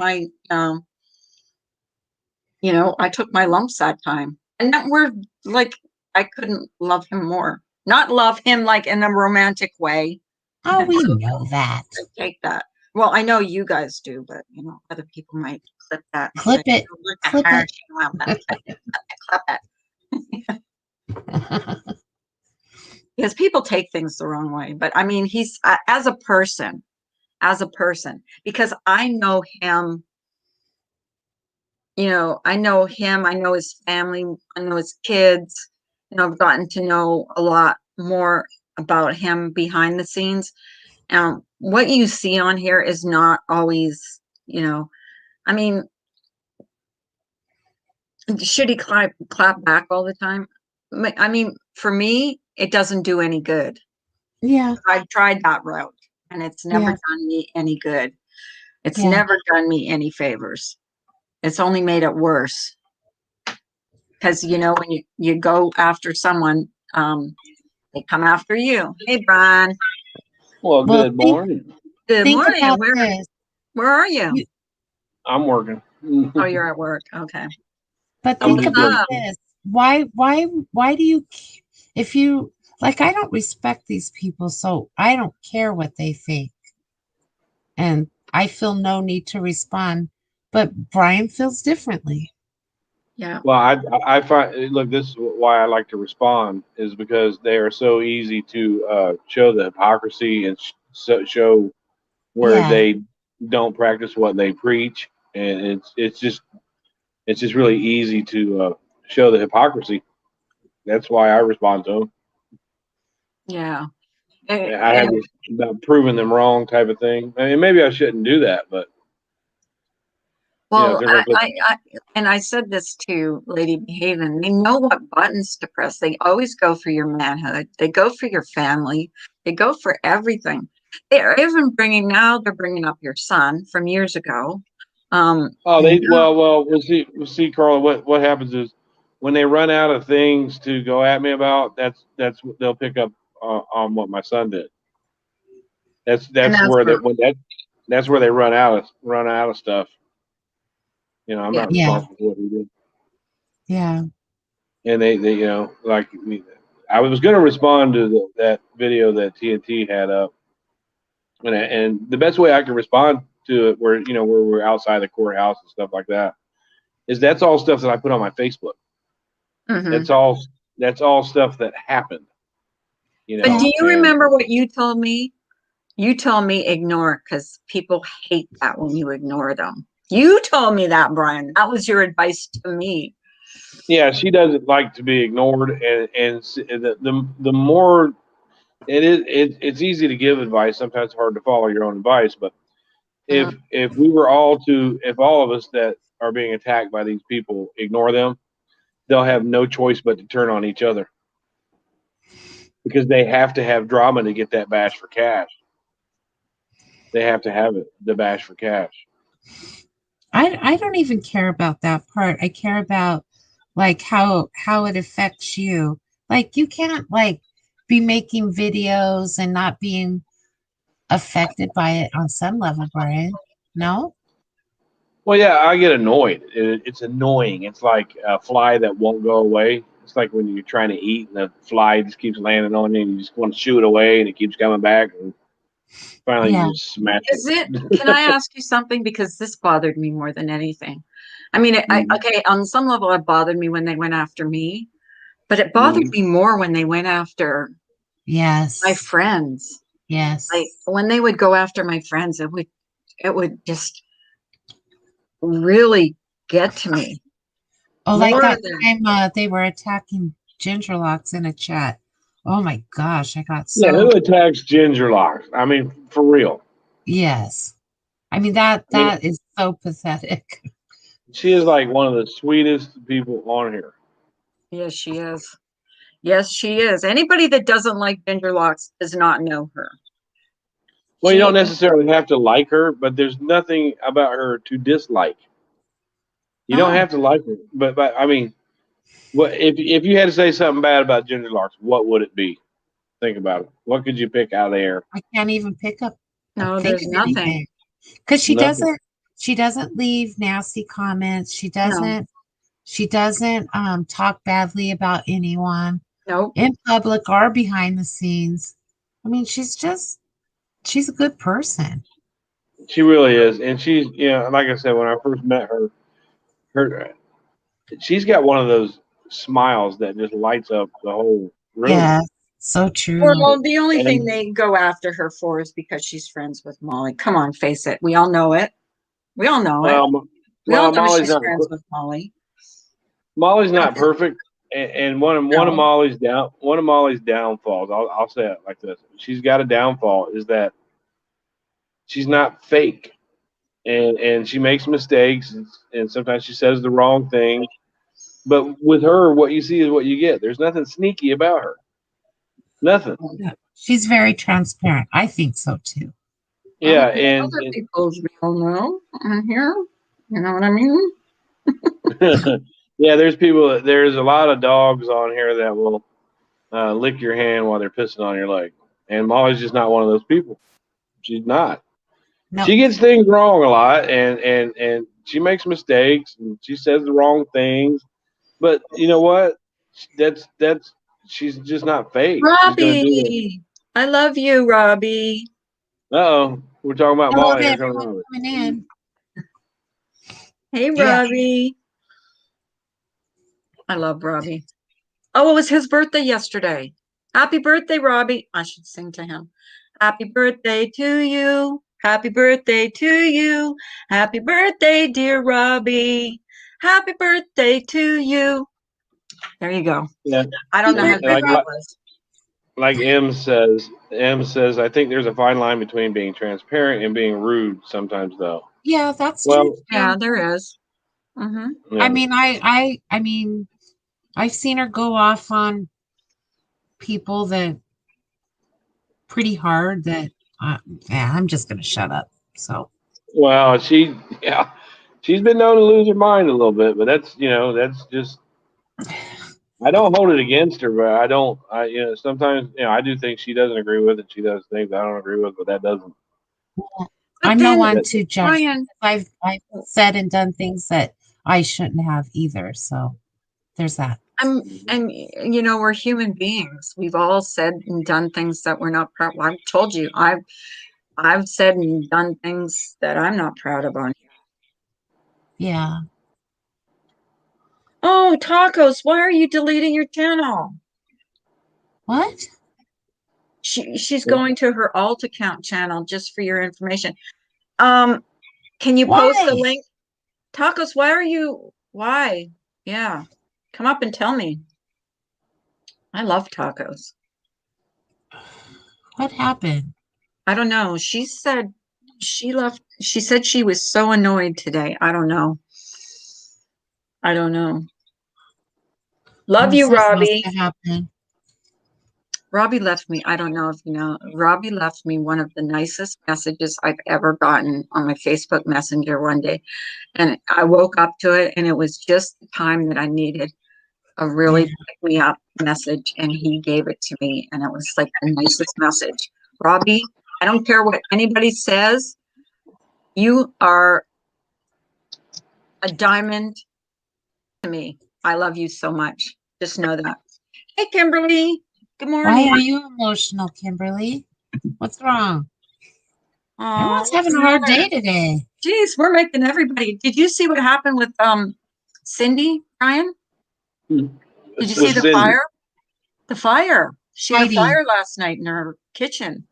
my lumps that time, and that we're like, I couldn't love him more. Not love him like in a romantic way. Oh, we know that. Take that. Well, I know you guys do, but other people might clip that and say, Clip it. "Oh, look at Clip her, it. she loved that." Clip it. Because people take things the wrong way. But I mean, he's as a person, because I know him. I know him. I know his family. I know his kids. I've gotten to know a lot more about him behind the scenes. What you see on here is not always, I mean, should he clap back all the time? I mean, for me, it doesn't do any good. Yeah, I've tried that route, and it's never yeah, done me any good. It's yeah. never done me any favors. It's only made it worse. Because when you go after someone, they come after you. Hey, Brian. Well, Well, good morning. Good think morning. about Where this. where are you? You, I'm working. Oh, you're at work. Okay. but So think what's about Mhm. up? this. Why do you, if you, like, I don't respect these people, so I don't care what they think. And I feel no need to respond, but Brian feels differently. Yeah. Well, I find, look, this is why I like to respond is because they are so easy to show the hypocrisy and show where Yeah. they don't practice what they preach, and it's just really easy to show the hypocrisy. That's why I respond to them. Yeah. I have this about proving them wrong type of thing. I mean, maybe I shouldn't do that, but if Well, they're going to put and I said this to Lady Behaven. They know what buttons to press. They always go for your manhood. They go for your family. They go for everything. They're even now they're bringing up your son from years ago. Oh, And we'll see, Carla. What happens is when they run out of things to go at me about, that's what they'll pick up on what my son did. That's that's where where- that's where they run out of stuff. You know, I'm Yeah. not Yeah. responsible for what he did. Yeah. And they you know, like I was going to respond to that video that TNT had up, and the best way I can respond to it, where we're outside the courthouse and stuff like that, is that's all stuff that I put on my Facebook. Mhm. That's all stuff that happened. You know. But do you and- remember what you told me? You told me ignore it because people hate that when you ignore them. You told me that, Brian. That was your advice to me. Yeah, she doesn't like to be ignored, and the more it's easy to give advice. Sometimes it's hard to follow your own advice, but if if all of us that are being attacked by these people ignore them, they'll have no choice but to turn on each other, because they have to have drama to get that bash for cash. They have to have the bash for cash. I don't even care about that part. I care about like how it affects you. Like you can't like be making videos and not being affected by it on some level, Brian. No? Well, yeah, I get annoyed. It's annoying. It's like a fly that won't go away. It's like when you're trying to eat and the fly just keeps landing on you and you just want to shoo it away and it keeps coming back and finally Yeah. you just smash Is it? Can I ask you something? Because this bothered me more than anything. I mean, okay, on some level, it bothered me when they went after me, but it bothered me more when they went after Yes. my friends. Yes. Like when they would go after my friends, it would just really get to me. Oh, like More that than- time they were attacking Gingerlocks in a chat. Oh my gosh, I got Yeah, so who attacks Ginger Locks? I mean, for real. yes. I mean that is so pathetic. She is like one of the sweetest people on here. Yes, she is. Yes, she is. Anybody that doesn't like Ginger Locks does not know her. Well, you She- don't necessarily have to like her, but there's nothing about her to dislike. You don't Oh. have to like her, but I mean, what if you had to say something bad about Ginger Locks, what would it be? Think about it. What could you pick out of the air? I can't even pick up No, think there's of nothing. anything. Because she Nothing. doesn't leave nasty comments. She doesn't talk badly about anyone Nope. in public or behind the scenes. I mean, she's a good person. She really is, and she's like I said, when I first met her, she's got one of those smiles that just lights up the whole room. Yeah, so true. Well, the only And- thing they go after her for is because she's friends with Molly. Come on, face it. We all know it. We all know it. We all know Molly's she's not friends with Molly. Molly's not perfect, and one of Molly's downfalls. I'll say it like this: she's got a downfall is that she's not fake, and she makes mistakes, and sometimes she says the wrong thing. But with her, what you see is what you get. There's nothing sneaky about her. Nothing. She's very transparent. I think so too. Yeah, Other and people's we all know on here. You know what I mean? yeah, there's a lot of dogs on here that will lick your hand while they're pissing on your leg. And Molly's just not one of those people. She's not. No, She gets things wrong a lot, and she makes mistakes, and she says the wrong things. But you know what? That's she's just not fake. Robbie, I love you, Robbie. Uh-oh, we're talking about hello Molly. to Here comes everyone Robbie. coming in. Hey, Yeah. Robbie. I love Robbie. Oh, it was his birthday yesterday. Happy birthday, Robbie. I should sing to him. Happy birthday to you. Happy birthday to you. Happy birthday, dear Robbie. Happy birthday to you. There you go. Yeah. I don't know how good Like- that was. Like M says, I think there's a fine line between being transparent and being rude sometimes, though. Yeah, that's Well, true. Yeah, there is. Mm-hmm. Yeah. I mean, I mean, I've seen her go off on people that pretty hard that yeah, I'm just gonna shut up. So Well, she's been known to lose her mind a little bit, but that's just I don't hold it against her, but sometimes, I do think she doesn't agree with it. She does things I don't agree with, but that doesn't. But I'm no then, one to judge. Brian, I've said and done things that I shouldn't have either. So there's that. we're human beings. We've all said and done things that we're not proud. I've told you, I've said and done things that I'm not proud of on here. Yeah. Oh, Tacos, why are you deleting your channel? What? She's going to her alt account channel, just for your information. Can you post the Why? link? Tacos, why? Yeah. Come up and tell me. I love Tacos. What happened? I don't know. She said she left. She said she was so annoyed today. I don't know. Love Oh, you, something must Robbie. have happened. Robbie left me, I don't know if you know, Robbie left me one of the nicest messages I've ever gotten on my Facebook Messenger one day. And I woke up to it, and it was just the time that I needed a really pick me up message, and he gave it to me, and it was like the nicest message. Robbie, I don't care what anybody says, you are a diamond to me. I love you so much. Just know that. Hey, Kimberly. Good Why morning. are you emotional, Kimberly? What's wrong? Everyone's What's having the a hard matter? day today. Geez, we're making everybody. Did you see what happened with Cindy, Brian? Did you see the Cindy. fire? The fire. She had a Heidi. fire last night in her kitchen.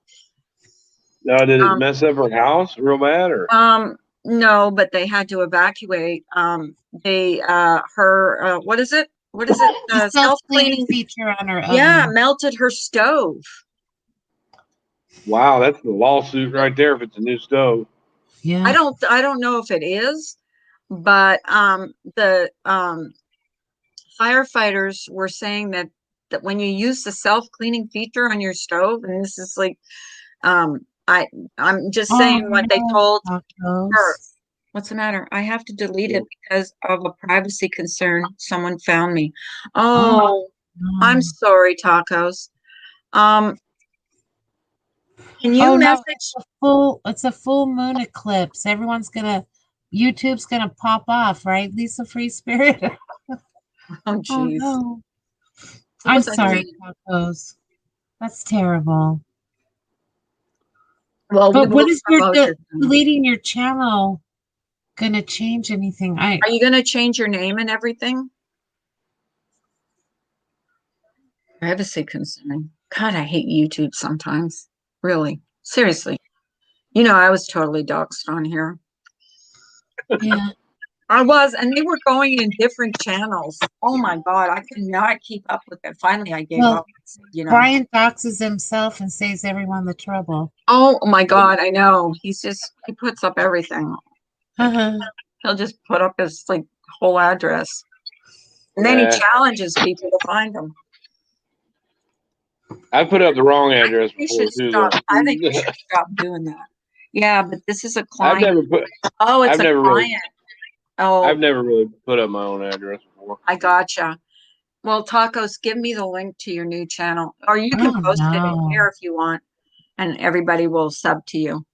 No, did it mess up her house real bad, or? No, but they had to evacuate. What is it? What is it? The self-cleaning feature on her Yeah, oven. melted her stove. Wow, that's the lawsuit right there if it's a new stove. Yeah. I don't know if it is, but the firefighters were saying that when you use the self-cleaning feature on your stove, and this is like I'm just saying what they told her. What's the matter? I have to delete it because of a privacy concern. Someone found me. Oh, I'm sorry, Tacos. Can you message? It's a full moon eclipse. YouTube's gonna pop off, right? Lisa Free Spirit. Oh, geez. No. I'm sorry, Tacos. That's terrible. Well, but what is deleting your channel gonna change anything? Are you gonna change your name and everything? Privacy concern. God, I hate YouTube sometimes. Really, seriously. I was totally doxxed on here. Yeah. I was, and they were going in different channels. Oh my God, I could not keep up with it. Finally, I gave up. Brian doxes himself and saves everyone the trouble. Oh my God, I know. He puts up everything. He'll just put up his whole address, and then he challenges people to find him. I put up the wrong address before too. I think we should stop doing that. Yeah, but this is a client. I've never client. I've never really put up my own address before. I gotcha. Well, Tacos, give me the link to your new channel, or you can post it in here if you want, and everybody will sub to you,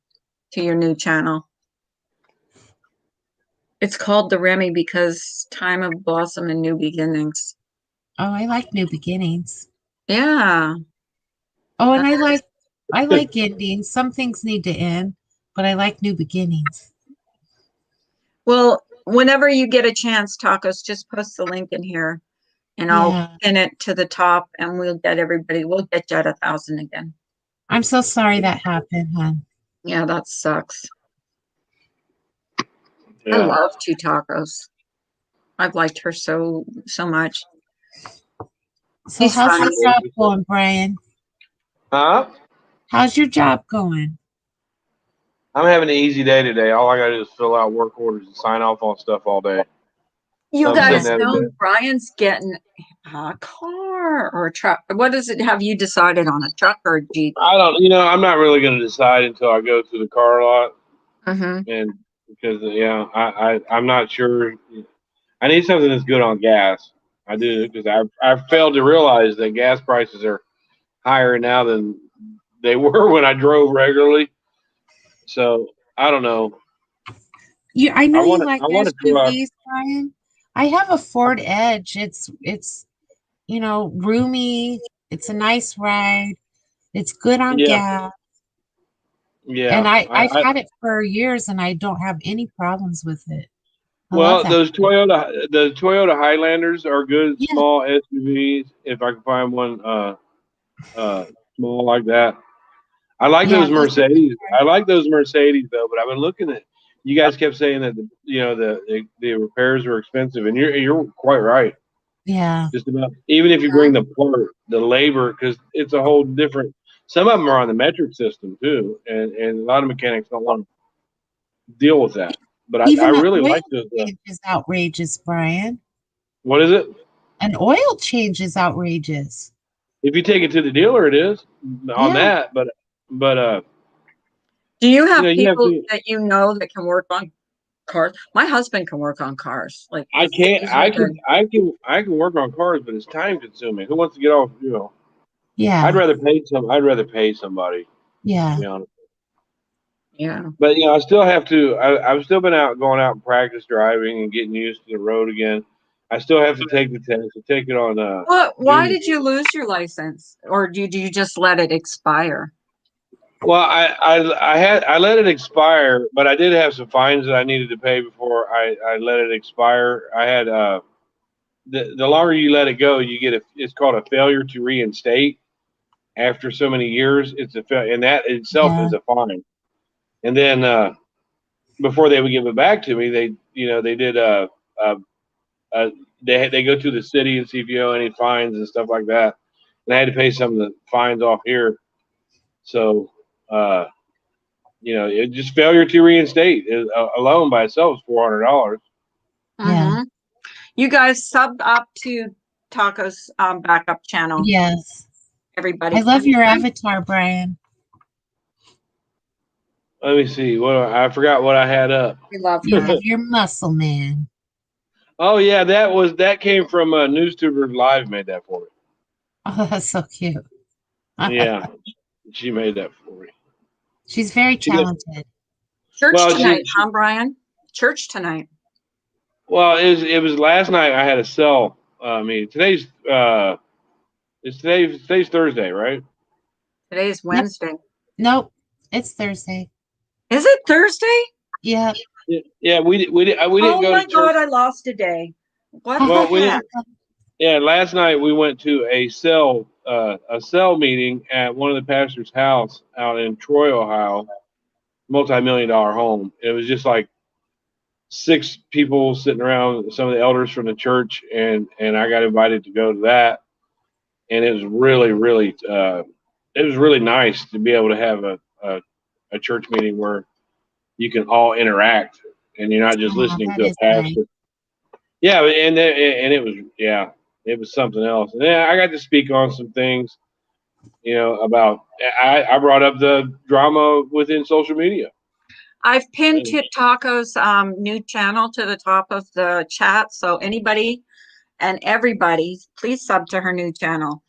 to your new channel. It's called The Remy because time of blossom and new beginnings. Oh, I like new beginnings. Yeah. Oh, and I like endings. Some things need to end, but I like new beginnings. Well, whenever you get a chance, Tacos, just post the link in here, and I'll pin it to the top, and we'll get you at 1,000 again. I'm so sorry that happened, hon. Yeah, that sucks. Yeah. I love Two Tacos. I've liked her so much. So how's your job going, Brian? Huh? How's your job going? I'm having an easy day today. All I gotta do is fill out work orders and sign off on stuff all day. You guys know Brian's getting a car or a truck. What is it? Have you decided on a truck or a Jeep? I don't. I'm not really going to decide until I go to the car lot. Mm-hmm. And because I'm not sure. I need something that's good on gas. I do, because I failed to realize that gas prices are higher now than they were when I drove regularly. So I don't know. I know you like I want a truck. SUVs, Brian. I have a Ford Edge. It's roomy. It's a nice ride. It's good on Yeah, gas. yeah. And I've had it for years and I don't have any problems with it. I love Well, that. the Toyota Highlanders are good Yeah, small SUVs. If I can find one small like that. I like yeah, those those are Mercedes. good. I like those Mercedes though, but I've been looking at. You guys kept saying that the repairs were expensive, and you're quite right. Yeah, Just about even if you bring the part, the labor, because it's a whole different. Some of them are on the metric system too, and a lot of mechanics don't want to deal with that. But I even the really oil like those. change is outrageous, Brian. What is it? An oil change is outrageous. If you take it to the dealer, it is on Yeah, that. But Do you have you have people to. that you know that can work on cars? My husband can work on cars. Like I can't. he's really good. I can work on cars, but it's time consuming. Who wants to get off? yeah, I'd rather pay somebody. To yeah. be honest. Yeah. But I still have to. I've still been going out and practice driving and getting used to the road again. I still have to take the test. To take it on. What? Why June. did you lose your license, or do you just let it expire? Well, I let it expire, but I did have some fines that I needed to pay before I let it expire. I had the longer you let it go, you get it's called a failure to reinstate. After so many years, it's and that itself Yeah. is a fine. And then before they would give it back to me, they did they go through the city and see if you owe any fines and stuff like that. And I had to pay some of the fines off here. So uh, it just failure to reinstate alone by itself is $400. Yeah. Mhm. You guys subbed up to Taco's backup channel. Yes. Everybody. I love your avatar, Brian. Let me see. I forgot what I had up. We love You her. have your muscle man. Oh yeah, that came from NewsTuber Live made that for me. Oh, that's so cute. Yeah, she made that for me. She's very She did. talented. Church Well, tonight, huh, Brian? Church tonight. Well, it was last night. I had a cell meeting. Today's Thursday, right? Today's Yep. Wednesday. Nope. It's Thursday. Is it Thursday? Yeah. Yeah, we didn't Oh go my to church. God, I lost a day. What Well, the we heck? didn't. Yeah, last night we went to a cell meeting at one of the pastor's house out in Troy, Ohio, multi-million-dollar home. It was just like 6 people sitting around, some of the elders from the church, and I got invited to go to that, and it was really nice to be able to have a church meeting where you can all interact and you're not just Oh, listening that to a is nice. pastor. Yeah, and it was it was something else. And then I got to speak on some things, about I brought up the drama within social media. I've pinned to Taco's new channel to the top of the chat. So anybody and everybody, please sub to her new channel.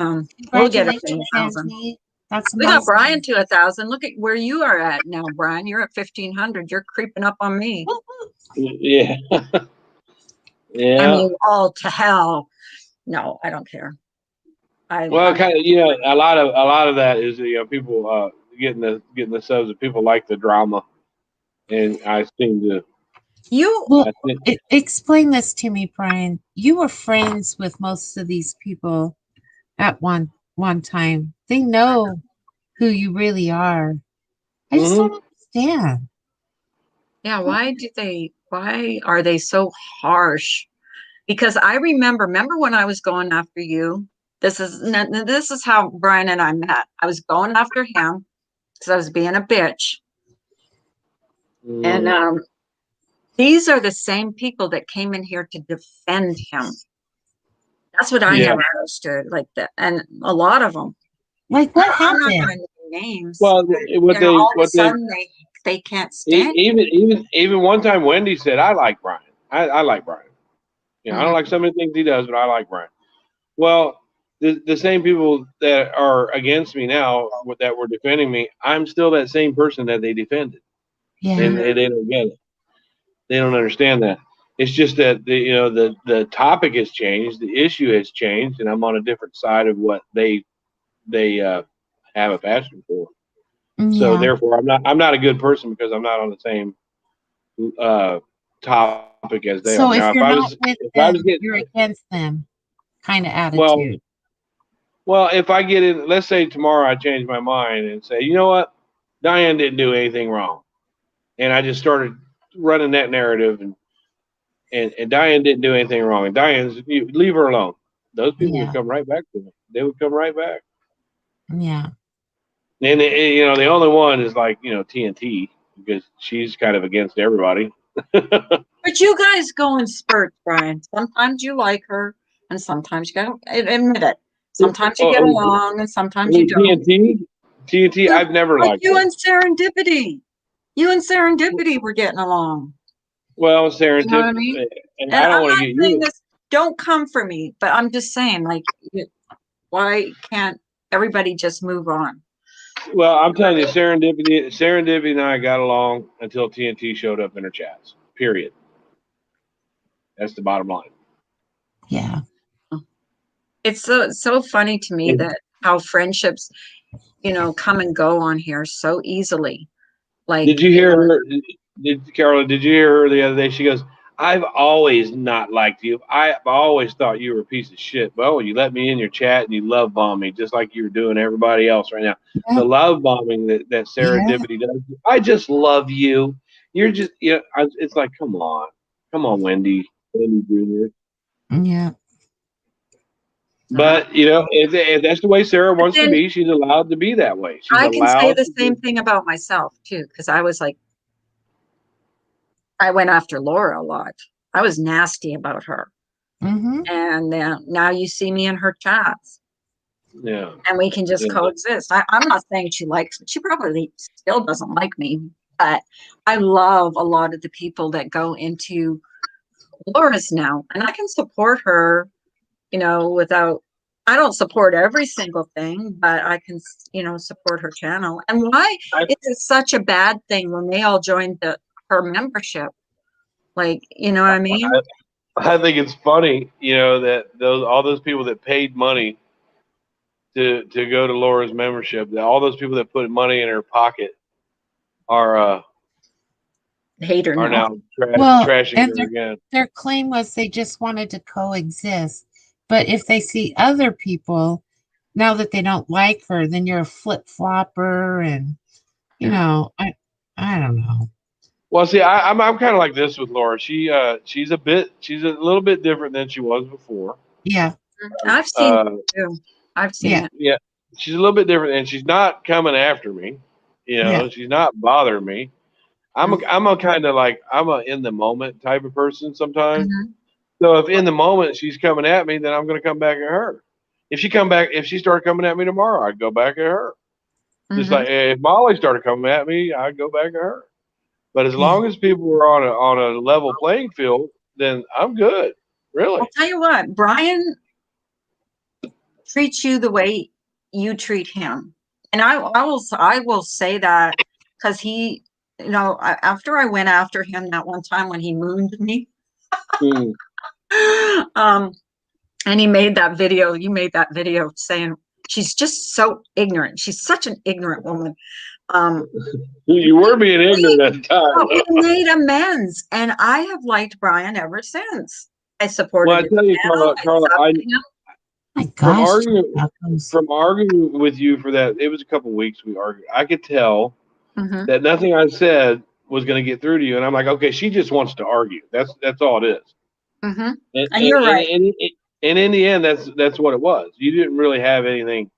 We'll get her to Congratulations, 1,000. Anthony. That's We got amazing. Brian to 1,000. Look at where you are at now, Brian. You're at 1,500. You're creeping up on me. Yeah. I Yeah. mean, all to hell. No, I don't care. Well, kind of, a lot of that is people getting the subs. And people like the drama, and I seem to. Well, I think, explain this to me, Brian. You were friends with most of these people at one time. They know who you really are. I just don't understand. Yeah, why are they so harsh? Because I remember when I was going after you. This is how Brian and I met. I was going after him because I was being a bitch. And these are the same people that came in here to defend him. That's what I never understood. Like that, and a lot of them. Like what I'm not happened? going to name names. well, all of a sudden they can't stand. even one time Wendy said, "I like Brian. I like Brian." You know, I don't like some of the things he does, but I like Brian. Well, the same people that are against me now that were defending me, I'm still that same person that they defended. Yeah. And they don't get it. They don't understand that. It's just that the topic has changed, the issue has changed, and I'm on a different side of what they have a passion for. So Yeah. therefore, I'm not a good person because I'm not on the same topic as they So are. if Now, you're not with if I them, was getting you're against them kind of well, attitude. well, if I get in, let's say tomorrow I change my mind and say, you know what, Diane didn't do anything wrong, and I just started running that narrative, and Diane didn't do anything wrong, and you leave her alone. Those people would Yeah. come right back to me. They would come right back. Yeah. And the only one is like TNT because she's kind of against everybody. But you guys go in spurts, Brian. Sometimes you like her, and sometimes you don't. Admit it. Sometimes you get along, and sometimes you don't. TNT, I've never Like liked you her. and Serendipity. You and Serendipity were getting along. Well, You know what I Serendipity, mean? and And I don't I'm want to not get saying you. this. Don't come for me, but I'm just saying, like, why can't everybody just move on? Well, I'm telling you, Serendipity and I got along until TNT showed up in her chats. Period. That's the bottom line. Yeah. It's so funny to me that how friendships, come and go on here so easily. Like, Did you hear her? Carola, did you hear her the other day? She goes, I've always not liked you. I've always thought you were a piece of shit. Well, you let me in your chat and you love bomb me just like you're doing everybody else right now. Yeah. The love bombing that Serendipity does. I just love you. You're just, it's like, come on, Wendy Jr. Yeah. But if that's the way Sarah wants to then be, she's allowed to be that way. She's I can say allowed the to same be. thing about myself too, because I was like, I went after Laura a lot. I was nasty about her. Mm-hmm. And now you see me in her chats. Yeah. And we can just Yeah. coexist. I'm not saying she likes me. She probably still doesn't like me, but I love a lot of the people that go into Laura's now. And I can support her, without, I don't support every single thing, but I can, support her channel. And why is it such a bad thing when they all joined her membership? Like, you know what I mean? I think it's funny, that all those people that paid money to go to Laura's membership, that all those people that put money in her pocket are Hate her now Well, trashing and her again. their claim was they just wanted to coexist. But if they see other people, now that they don't like her, then you're a flip-flopper, and I don't know. Well, see, I'm kind of like this with Laura. She's a little bit different than she was before. Yeah. I've seen it too. I've seen it. Yeah, she's a little bit different, and she's not coming after me. Yeah. She's not bothering me. I'm a kind of like I'm a in the moment type of person sometimes. Mhm. So if in the moment she's coming at me, then I'm going to come back at her. If she started coming at me tomorrow, I'd go back at her. Just like if Molly started coming at me, I'd go back at her. But as long as people were on a level playing field, then I'm good. Really. I'll tell you what, Brian treats you the way you treat him. And I will say that because he, after I went after him that one time when he mooned me, and he made that video, you made that video saying she's just so ignorant. She's such an ignorant woman. You were being ignorant at the time. We made amends, and I have liked Brian ever since. I supported Well, I tell you, Carla, My gosh. from arguing with you for that, it was a couple of weeks we argued. I could tell Mhm. that nothing I said was going to get through to you, and I'm like, okay, she just wants to argue. That's all it is. Mhm. And you're right. And in the end, that's what it was. You didn't really have anything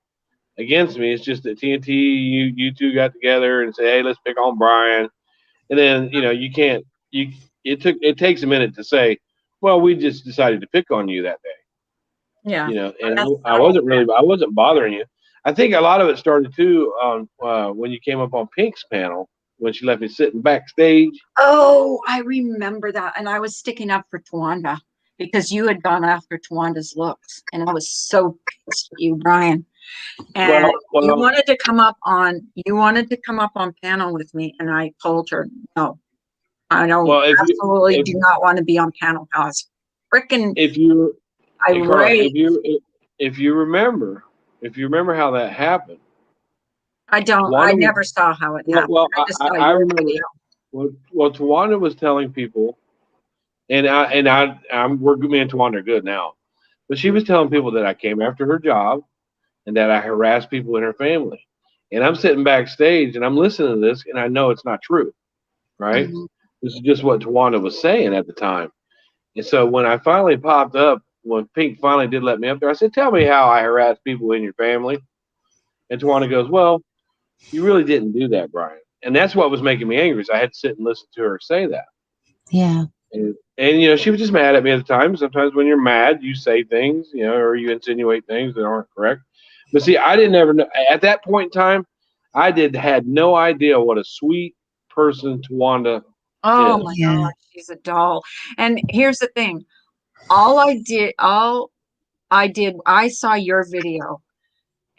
against me. It's just that TNT, you two got together and said, hey, let's pick on Brian, and then you can't. It takes a minute to say, well, we just decided to pick on you that day. Yeah. And I wasn't bothering you. I think a lot of it started too on when you came up on Pink's panel when she left me sitting backstage. Oh, I remember that. And I was sticking up for Tawanda. because you had gone after Tawanda's looks, and I was so pissed at you, Brian. And you Well, wanted to come up on panel with me, and I told her no, I don't well, absolutely do not want to be on panel. I was freaking if you, hey, Carla, irate. if you remember how that happened. I never saw how it happened. Well, I just saw I your remember. video. Well, Tawanda was telling people, and we're me and Tawanda are good now, but she was telling people that I came after her job, and that I harassed people in her family. And I'm sitting backstage and I'm listening to this, and I know it's not true, right? Mhm. This is just what Tawanda was saying at the time. And so when I finally popped up, when Pink finally did let me up there, I said, "Tell me how I harassed people in your family." And Tawanda goes, "Well, you really didn't do that, Brian." And that's what was making me angry, is I had to sit and listen to her say that. Yeah. And you know, she was just mad at me at the time. Sometimes when you're mad, you say things, you know, or you insinuate things that aren't correct. But see, I didn't ever know at that point in time. Had no idea what a sweet person Tawanda Oh is. my Yeah. God, she's a doll. And here's the thing. I saw your video,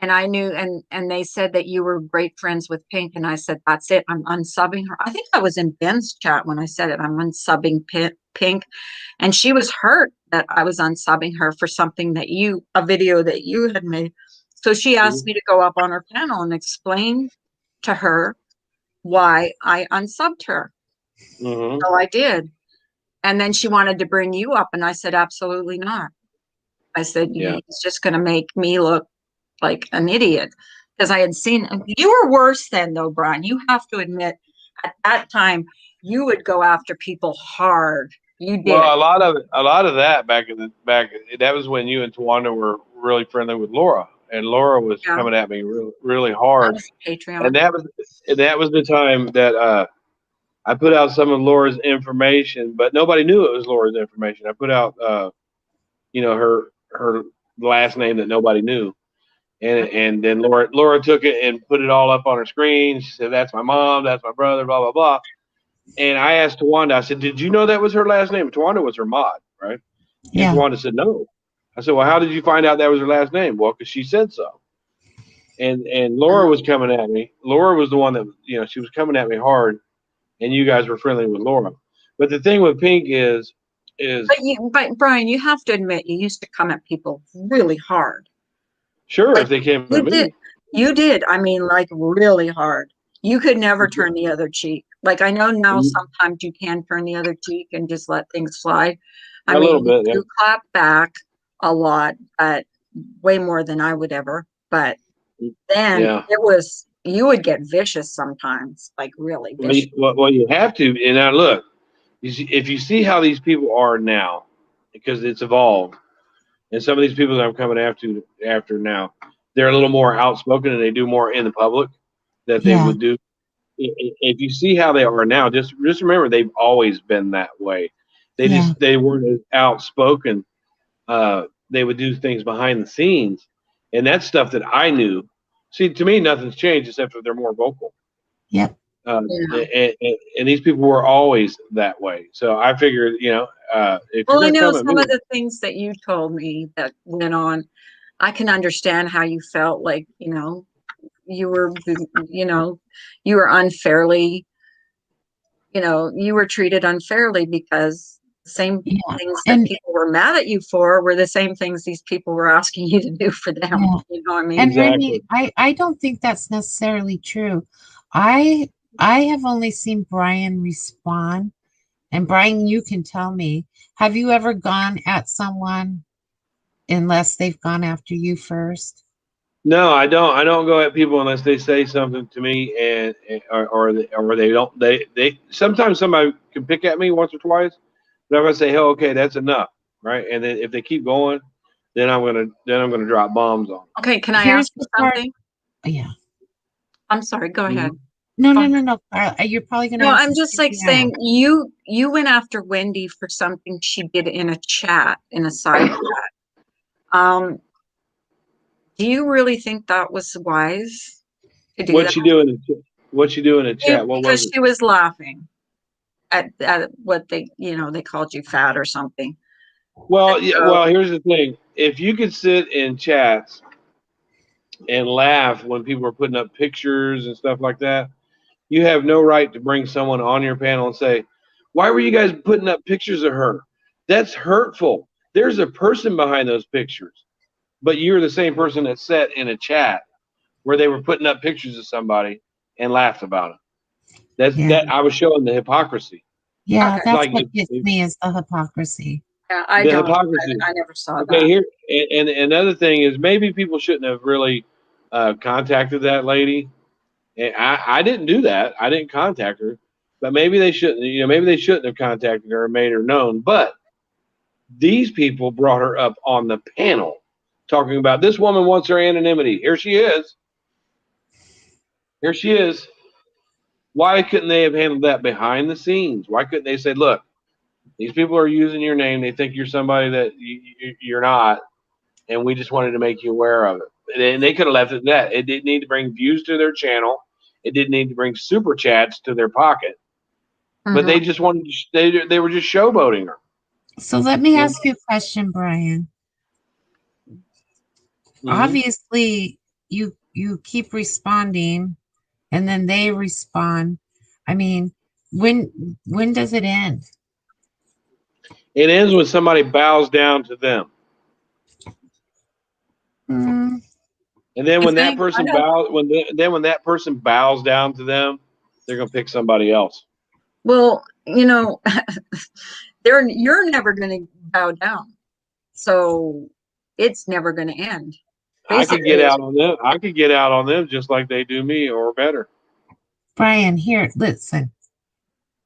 and I knew, and they said that you were great friends with Pink, and I said, that's it. I'm unsubbing her. I think I was in Ben's chat when I said it. I'm unsubbing Pink, and she was hurt that I was unsubbing her for something a video that you had made. So she asked me to go up on her panel and explain to her why I unsubbed her. Mm-hmm. So I did. And then she wanted to bring you up, and I said, absolutely not. I said, Yeah. it's just going to make me look like an idiot, because I had seen you were worse then, though, Brian. You have to admit, at that time, you would go after people hard. You did. Well, a lot of that back that was when you and Tawanda were really friendly with Laura, and Laura was Yeah. coming at me really That hard. was Patreon. And that was the time that I put out some of Laura's information, but nobody knew it was Laura's information. I put out you know, her last name that nobody knew. And then Laura took it and put it all up on her screen. She said, "That's my mom, that's my brother, blah blah blah." And I asked Tawanda, I said, "Did you know that was her last name?" Tawanda was her mod, right? And Yeah. Tawanda said, "No." I said, "Well, how did you find out that was her last name?" "Well, because she said so." And Laura was coming at me. Laura was the one that, you know, she was coming at me hard, and you guys were friendly with Laura. But the thing with Pink is But Brian, you have to admit, you used to come at people really hard. sure, Like, if they came you at me. did. You did. I mean, like, really hard. You could never turn the other cheek. Like, I know now sometimes you can turn the other cheek and just let things fly. I A mean, little bit, yeah. you clap back a lot, but way more than I would ever. But then Yeah. you would get vicious sometimes, like really vicious. Well, you have to. And now look, if you see how these people are now, because it's evolved, and some of these people that I'm coming after now, they're a little more outspoken and they do more in the public that they Yeah. would do. If you see how they are now, just remember they've always been that way. They weren't as outspoken. They would do things behind the scenes, and that's stuff that I knew. See, to me, nothing's changed except that they're more vocal. Yep. And these people were always that way. So I figured, you know, if Well, I you're know gonna come some at of the things that you told me that went on. I can understand how you felt, like, you were, you were unfairly, you were treated unfairly, because the same Yeah. things that And people were mad at you for were the same things these people were asking you to do for them. Yeah. You know what I mean? And Exactly. Rainey, I don't think that's necessarily true. I I have only seen Brian respond, and Brian, you can tell me, have you ever gone at someone unless they've gone after you first? No, I don't. I don't go at people unless they say something to me, or they don't. They sometimes somebody can pick at me once or twice, but I'm gonna say, "Hell, okay, that's enough," right? And then if they keep going, then I'm gonna drop bombs on them. Okay, can I Here's ask you the part. something? Yeah. I'm sorry, go ahead. No. You're probably gonna No, ask I'm just like saying, you went after Wendy for something she did in a chat, in a side chat. Do you really think that was wise to do What that? you do in the chat? What Because was it? she was laughing at what they called you fat or something. Well, yeah, well, here's the thing. If you could sit in chats and laugh when people are putting up pictures and stuff like that, you have no right to bring someone on your panel and say, "Why were you guys putting up pictures of her? That's hurtful." There's a person behind those pictures, but you're the same person that sat in a chat where they were putting up pictures of somebody and laughed about it. Yeah. I was showing the hypocrisy. Yeah, Okay. that's Like what gets me is the hypocrisy. Yeah, I the don't. hypocrisy. I never saw Okay, that. here and another thing is maybe people shouldn't have really contacted that lady. And I didn't do that. I didn't contact her, but maybe they shouldn't. You know, maybe they shouldn't have contacted her and made her known. But these people brought her up on the panel, talking about this woman wants her anonymity. Here she is. Here she is. Why couldn't they have handled that behind the scenes? Why couldn't they say, "Look, these people are using your name. They think you're somebody that you're not, and we just wanted to make you aware of it." And they could have left it at that. It didn't need to bring views to their channel. It didn't need to bring super chats to their pocket. But they just wanted to, they were just showboating her. So let me ask you a question, Brian. Obviously, you keep responding, and then they respond. I mean, when does it end? It ends when somebody bows down to them. Mm, And then You when that think? person I know. bows, when that person bows down to them, they're gonna pick somebody else. Well, you know, you're never going to bow down, so it's never going to end. I could get Basically, out on them. I could get out on them just like they do me, or better. Brian, here, listen.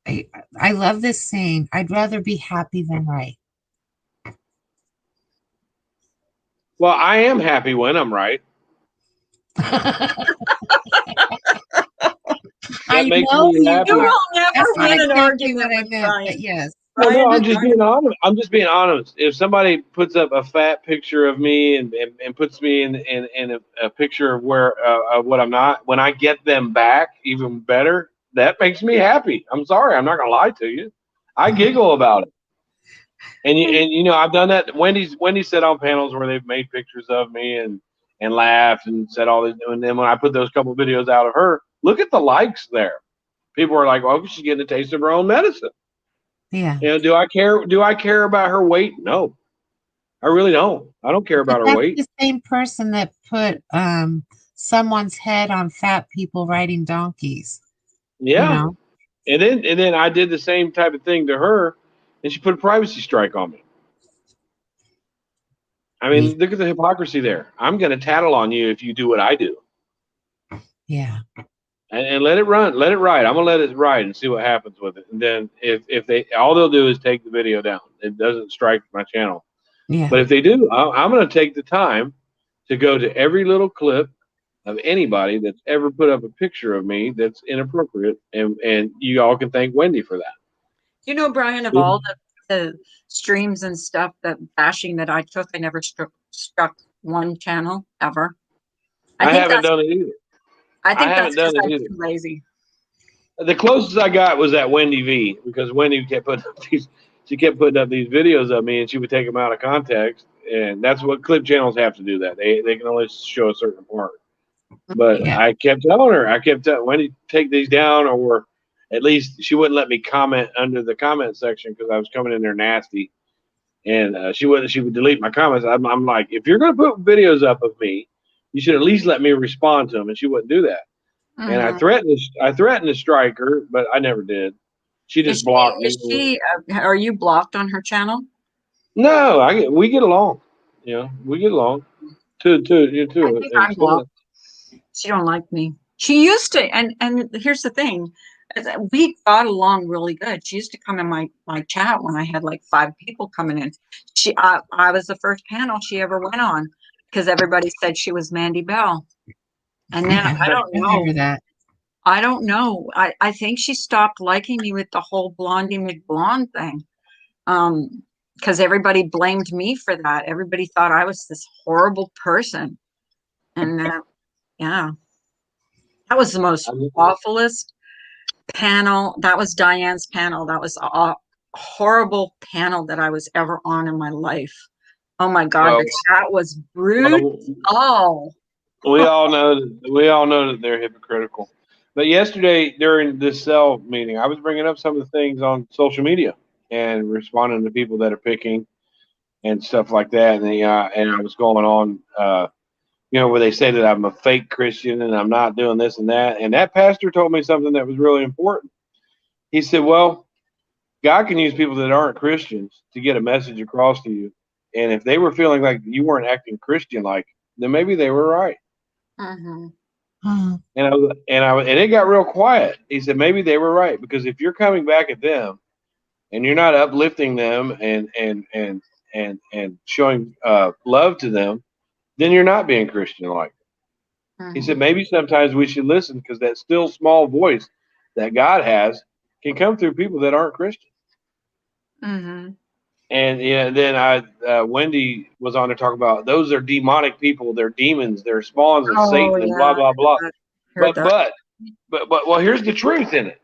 I love this saying. I'd rather be happy than right. Well, I am happy when I'm right. I makes know me you happy. you are. will never That's not win an exactly argument what I with meant, but Brian. yes. No, Brian I'm is just not- being honest. I'm just being honest. If somebody puts up a fat picture of me and puts me in a picture of where of what I'm not, when I get them back even better, that makes me happy. I'm sorry, I'm not gonna lie to you. I giggle about it. And you know, I've done that. Wendy said on panels where they've made pictures of me and laughed and said all this. And then when I put those couple videos out of her, look at the likes there. People are like, "Well, she's getting a taste of her own medicine." Yeah. You know, do I care? Do I care about her weight? No, I really don't. I don't care But about her that's weight. the same person that put someone's head on fat people riding donkeys. Yeah. You know? And then I did the same type of thing to her, and she put a privacy strike on me. I mean, look at the hypocrisy there. I'm going to tattle on you if you do what I do. Yeah. And let it run, let it ride. I'm gonna let it ride and see what happens with it. And then if they all they'll do is take the video down. It doesn't strike my channel. Yeah. But if they do, I'm gonna take the time to go to every little clip of anybody that's ever put up a picture of me that's inappropriate, and you all can thank Wendy for that. You know, Brian, of all the streams and stuff, that bashing that I took, I never struck one channel ever. I haven't that's- done it either. I think haven't that's done because it I'm either. too lazy. The closest I got was at Wendy V, because Wendy kept putting up these videos of me, and she would take them out of context, and that's what clip channels have to do. That they can only show a certain part. But Yeah. I kept telling her, Wendy, take these down, or at least she wouldn't let me comment under the comment section because I was coming in there nasty, and she would delete my comments. I'm like, if you're gonna put videos up of me, you should at least let me respond to them, and she wouldn't do that. And I threatened to strike her, but I never did. She just blocked me. Are you blocked on her channel? No, we get along. You know, we get along. I think I'm blocked. She don't like me. She used to, and here's the thing, we got along really good. She used to come in my chat when I had like 5 people coming in. I was the first panel she ever went on because everybody said she was Mandy Bell. And then I don't know. Remember that. I don't know. I think she stopped liking me with the whole Blondie McBlonde thing. Because everybody blamed me for that. Everybody thought I was this horrible person. And yeah, that was the most awfulest panel. That was Diane's panel. That was horrible panel that I was ever on in my life. Oh my God, Well, the chat was brutal. well, we all know that they're hypocritical. But yesterday during this cell meeting, I was bringing up some of the things on social media and responding to people that are picking and stuff like that. And I was going on, where they say that I'm a fake Christian and I'm not doing this and that. And that pastor told me something that was really important. He said, "Well, God can use people that aren't Christians to get a message across to you. And if they were feeling like you weren't acting Christian like, then maybe they were right." Mm-hmm. And it got real quiet. He said maybe they were right, because if you're coming back at them and you're not uplifting them and showing love to them, then you're not being Christian like. He said maybe sometimes we should listen, because that still small voice that God has can come through people that aren't Christian. Mm-hmm. And then Wendy was on to talk about those are demonic people, they're demons, they're spawns of Satan, and blah blah blah. But well, here's the truth in it.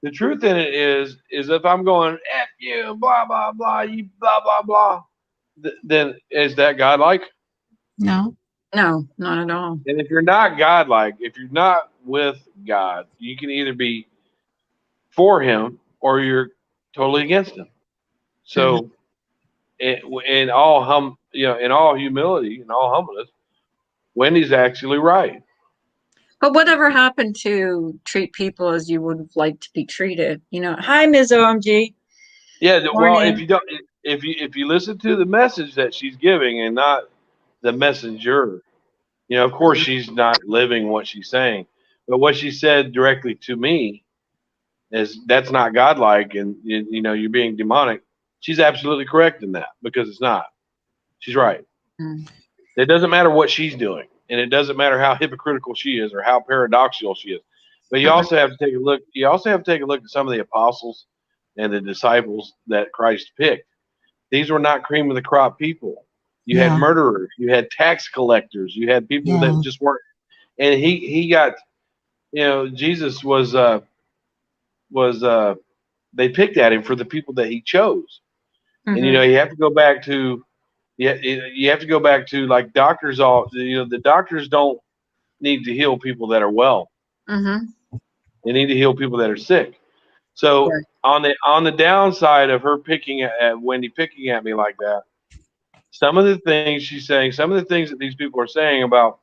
The truth in it is if I'm going F you, blah blah blah, you blah blah blah, then is that godlike? No. No, not at all. And if you're not godlike, if you're not with God, you can either be for Him or you're totally against Him. So, in all in all humility, in all humbleness, Wendy's actually right. But whatever happened to treat people as you would have liked to be treated? Hi, Ms. OMG. Yeah, well, Morning. if you listen to the message that she's giving and not the messenger, of course she's not living what she's saying. But what she said directly to me is that's not godlike, and you're being demonic. She's absolutely correct in that, because it's not. She's right. Mm. It doesn't matter what she's doing, and it doesn't matter how hypocritical she is or how paradoxical she is. But you also have to take a look. You also have to take a look at some of the apostles and the disciples that Christ picked. These were not cream of the crop people. You had murderers, you had tax collectors, you had people that just weren't. And he got, Jesus was they picked at him for the people that he chose. Mm-hmm. And you have to go back to you have to go back to, like, doctors. The doctors don't need to heal people that are well. Mm-hmm. They need to heal people that are sick. So on the downside of her picking at Wendy picking at me like that, some of the things she's saying, some of the things that these people are saying about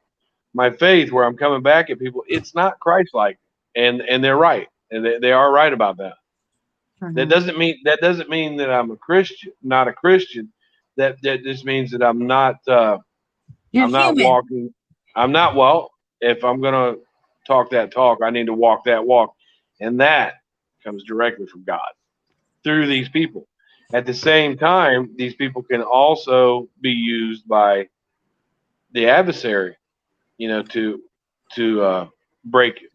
my faith, where I'm coming back at people, it's not Christ-like, and they're right, and they are right about that. Mm-hmm. That doesn't mean that I'm a Christian, not a Christian. That just means that I'm not. I'm not walking. I'm not. Well, if I'm gonna talk that talk, I need to walk that walk, and that comes directly from God through these people. At the same time, these people can also be used by the adversary, to break.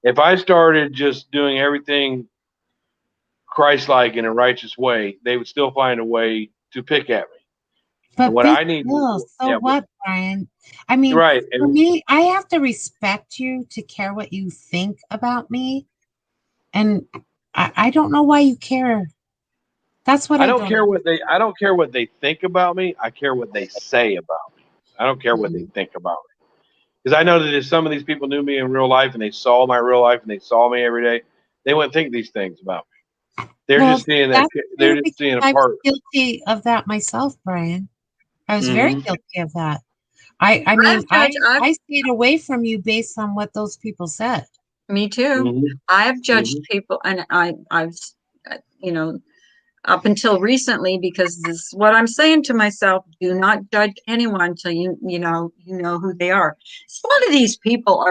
If I started just doing everything Christ-like in a righteous way, they would still find a way to pick at me. But what I need what, Brian? I mean, right. For me, I have to respect you to care what you think about me, and I don't know why you care. That's what I don't care what they think about me. I care what they say about me. I don't care what they think about me, because I know that if some of these people knew me in real life and they saw my real life and they saw me every day, they wouldn't think these things about me. They're just seeing that. They're just seeing a part. I was guilty of that myself, Brian. I was very guilty of that. I mean, I stayed away from you based on what those people said. Me too. I've judged people, and I've up until recently, because this is what I'm saying to myself: do not judge anyone until you know who they are. So a lot of these people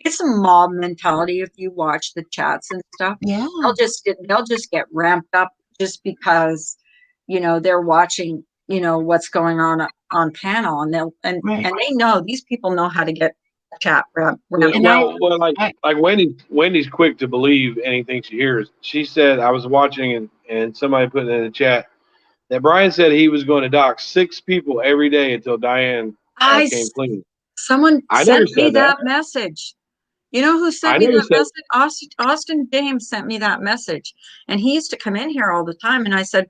it's a mob mentality. If you watch the chats and stuff, they'll just get ramped up just because they're watching what's going on panel, and they know, these people know how to get chat ramped. Like Wendy's quick to believe anything she hears. She said, I was watching and somebody put in the chat that Brian said he was going to dox 6 people every day until Diane came clean. Someone sent me that message. You know who sent I me never that said. message? Austin James sent me that message. And he used to come in here all the time. And I said,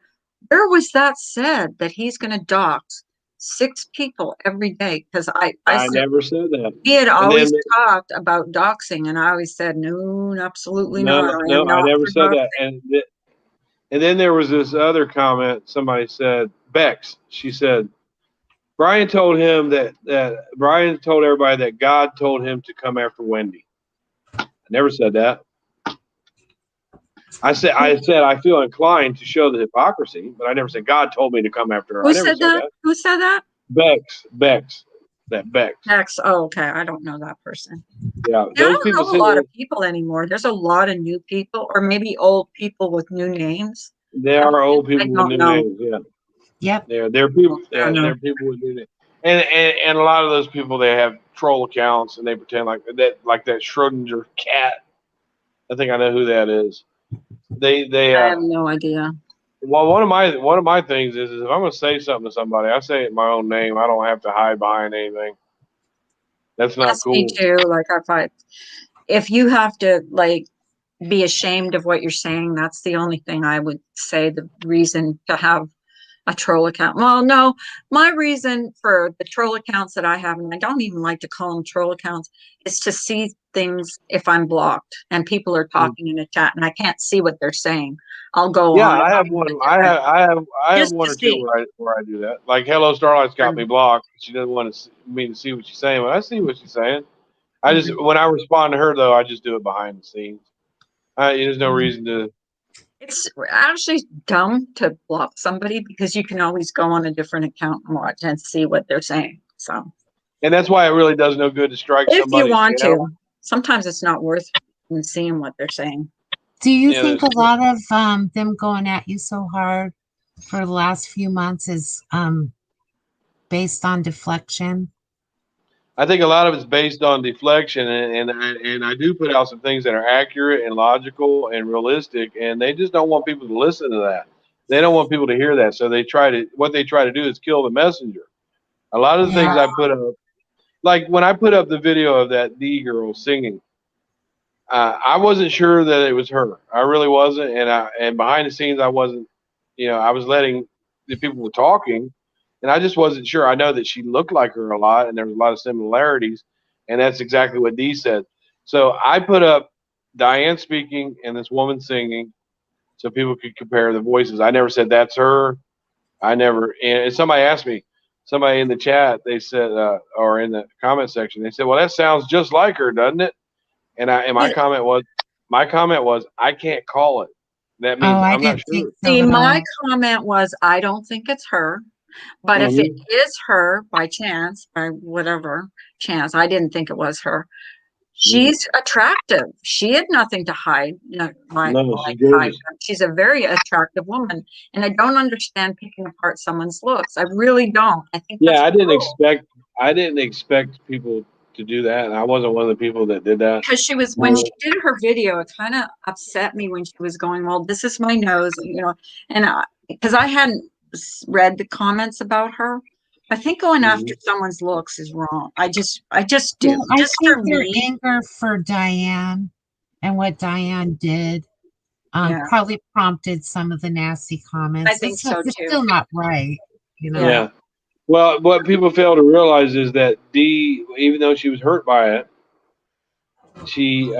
where was that said that he's going to dox 6 people every day? Because I I said, never said that. he had And always then talked about doxing. And I always said, no, absolutely no, not. I am no, I not never for said that. doxing. And then there was this other comment. Somebody said, Bex. She said, Brian told him that Brian told everybody that God told him to come after Wendy. I never said that. I said I feel inclined to show the hypocrisy, but I never said God told me to come after her. I Who never said said that? that. Who said that? Bex, that Bex. X. Oh, okay. I don't know that person. Yeah, Yeah, I those don't people know a sit lot there. of people anymore. There's a lot of new people, or maybe old people with new names. There are old I people with don't new know. names. Yeah, Yep. they're people. I don't know. They're people with new names. And a lot of those people, they have troll accounts and they pretend like that Schrodinger cat. I think I know who that is. They I have no idea. Well, one of my things is if I'm going to say something to somebody, I say it in my own name. I don't have to hide behind anything. That's not That's me cool. too. Like if you have to like be ashamed of what you're saying, that's the only thing I would say the reason to have a troll account. Well, no, my reason for the troll accounts that I have, and I don't even like to call them troll accounts, is to see things if I'm blocked and people are talking in a chat and I can't see what they're saying. I'll go Yeah, on I have about one. a different, I have just one to or two see. where I do that. Like Hello Starlight's got me blocked. She doesn't want me to see what she's saying, but I see what she's saying. I just Mhm. when I respond to her though, I just do it behind the scenes. There's no reason to. It's actually dumb to block somebody because you can always go on a different account and watch and see what they're saying. So And that's why it really does no good to strike if you somebody want down. to, sometimes it's not worth even seeing what they're saying. Do you Yeah, think a lot of them going at you so hard for the last few months is based on deflection? I think a lot of it's based on deflection, and I do put out some things that are accurate and logical and realistic, and they just don't want people to listen to that. They don't want people to hear that, so what they try to do is kill the messenger. A lot of the things Yeah. I put up, like when I put up the video of that D girl singing, I wasn't sure that it was her. I really wasn't, and behind the scenes I wasn't. I was letting the people were talking, and I just wasn't sure. I know that she looked like her a lot, and there was a lot of similarities, and that's exactly what Dee said. So I put up Diane speaking and this woman singing, so people could compare the voices. I never said that's her. I never. And somebody asked me, somebody in the chat, they said, or in the comment section, they said, "Well, that sounds just like her, doesn't it?" And my comment was, I can't call it. That means Oh, I I'm not didn't sure. think so See, at my all. comment was, I don't think it's her, but if it Mhm. is her by chance, by whatever chance, I didn't think it was her. Mhm. She's attractive. She had nothing to hide, No, she's hide. gorgeous. She's a very attractive woman, and I don't understand picking apart someone's looks. I really don't. I think Yeah, that's cruel. I didn't expect people to do that, and I wasn't one of the people that did that. Because when she did her video, it kind of upset me when she was going, well, this is my nose, and because I hadn't read the comments about her. I think going after Mhm. someone's looks is wrong. I just do. Well, I Just think for their me. anger for Diane and what Diane did Yeah, probably prompted some of the nasty I comments. think so It's too. still not right, you Yeah. know. Yeah. Well, what people fail to realize is that Dee, even though she was hurt by it, she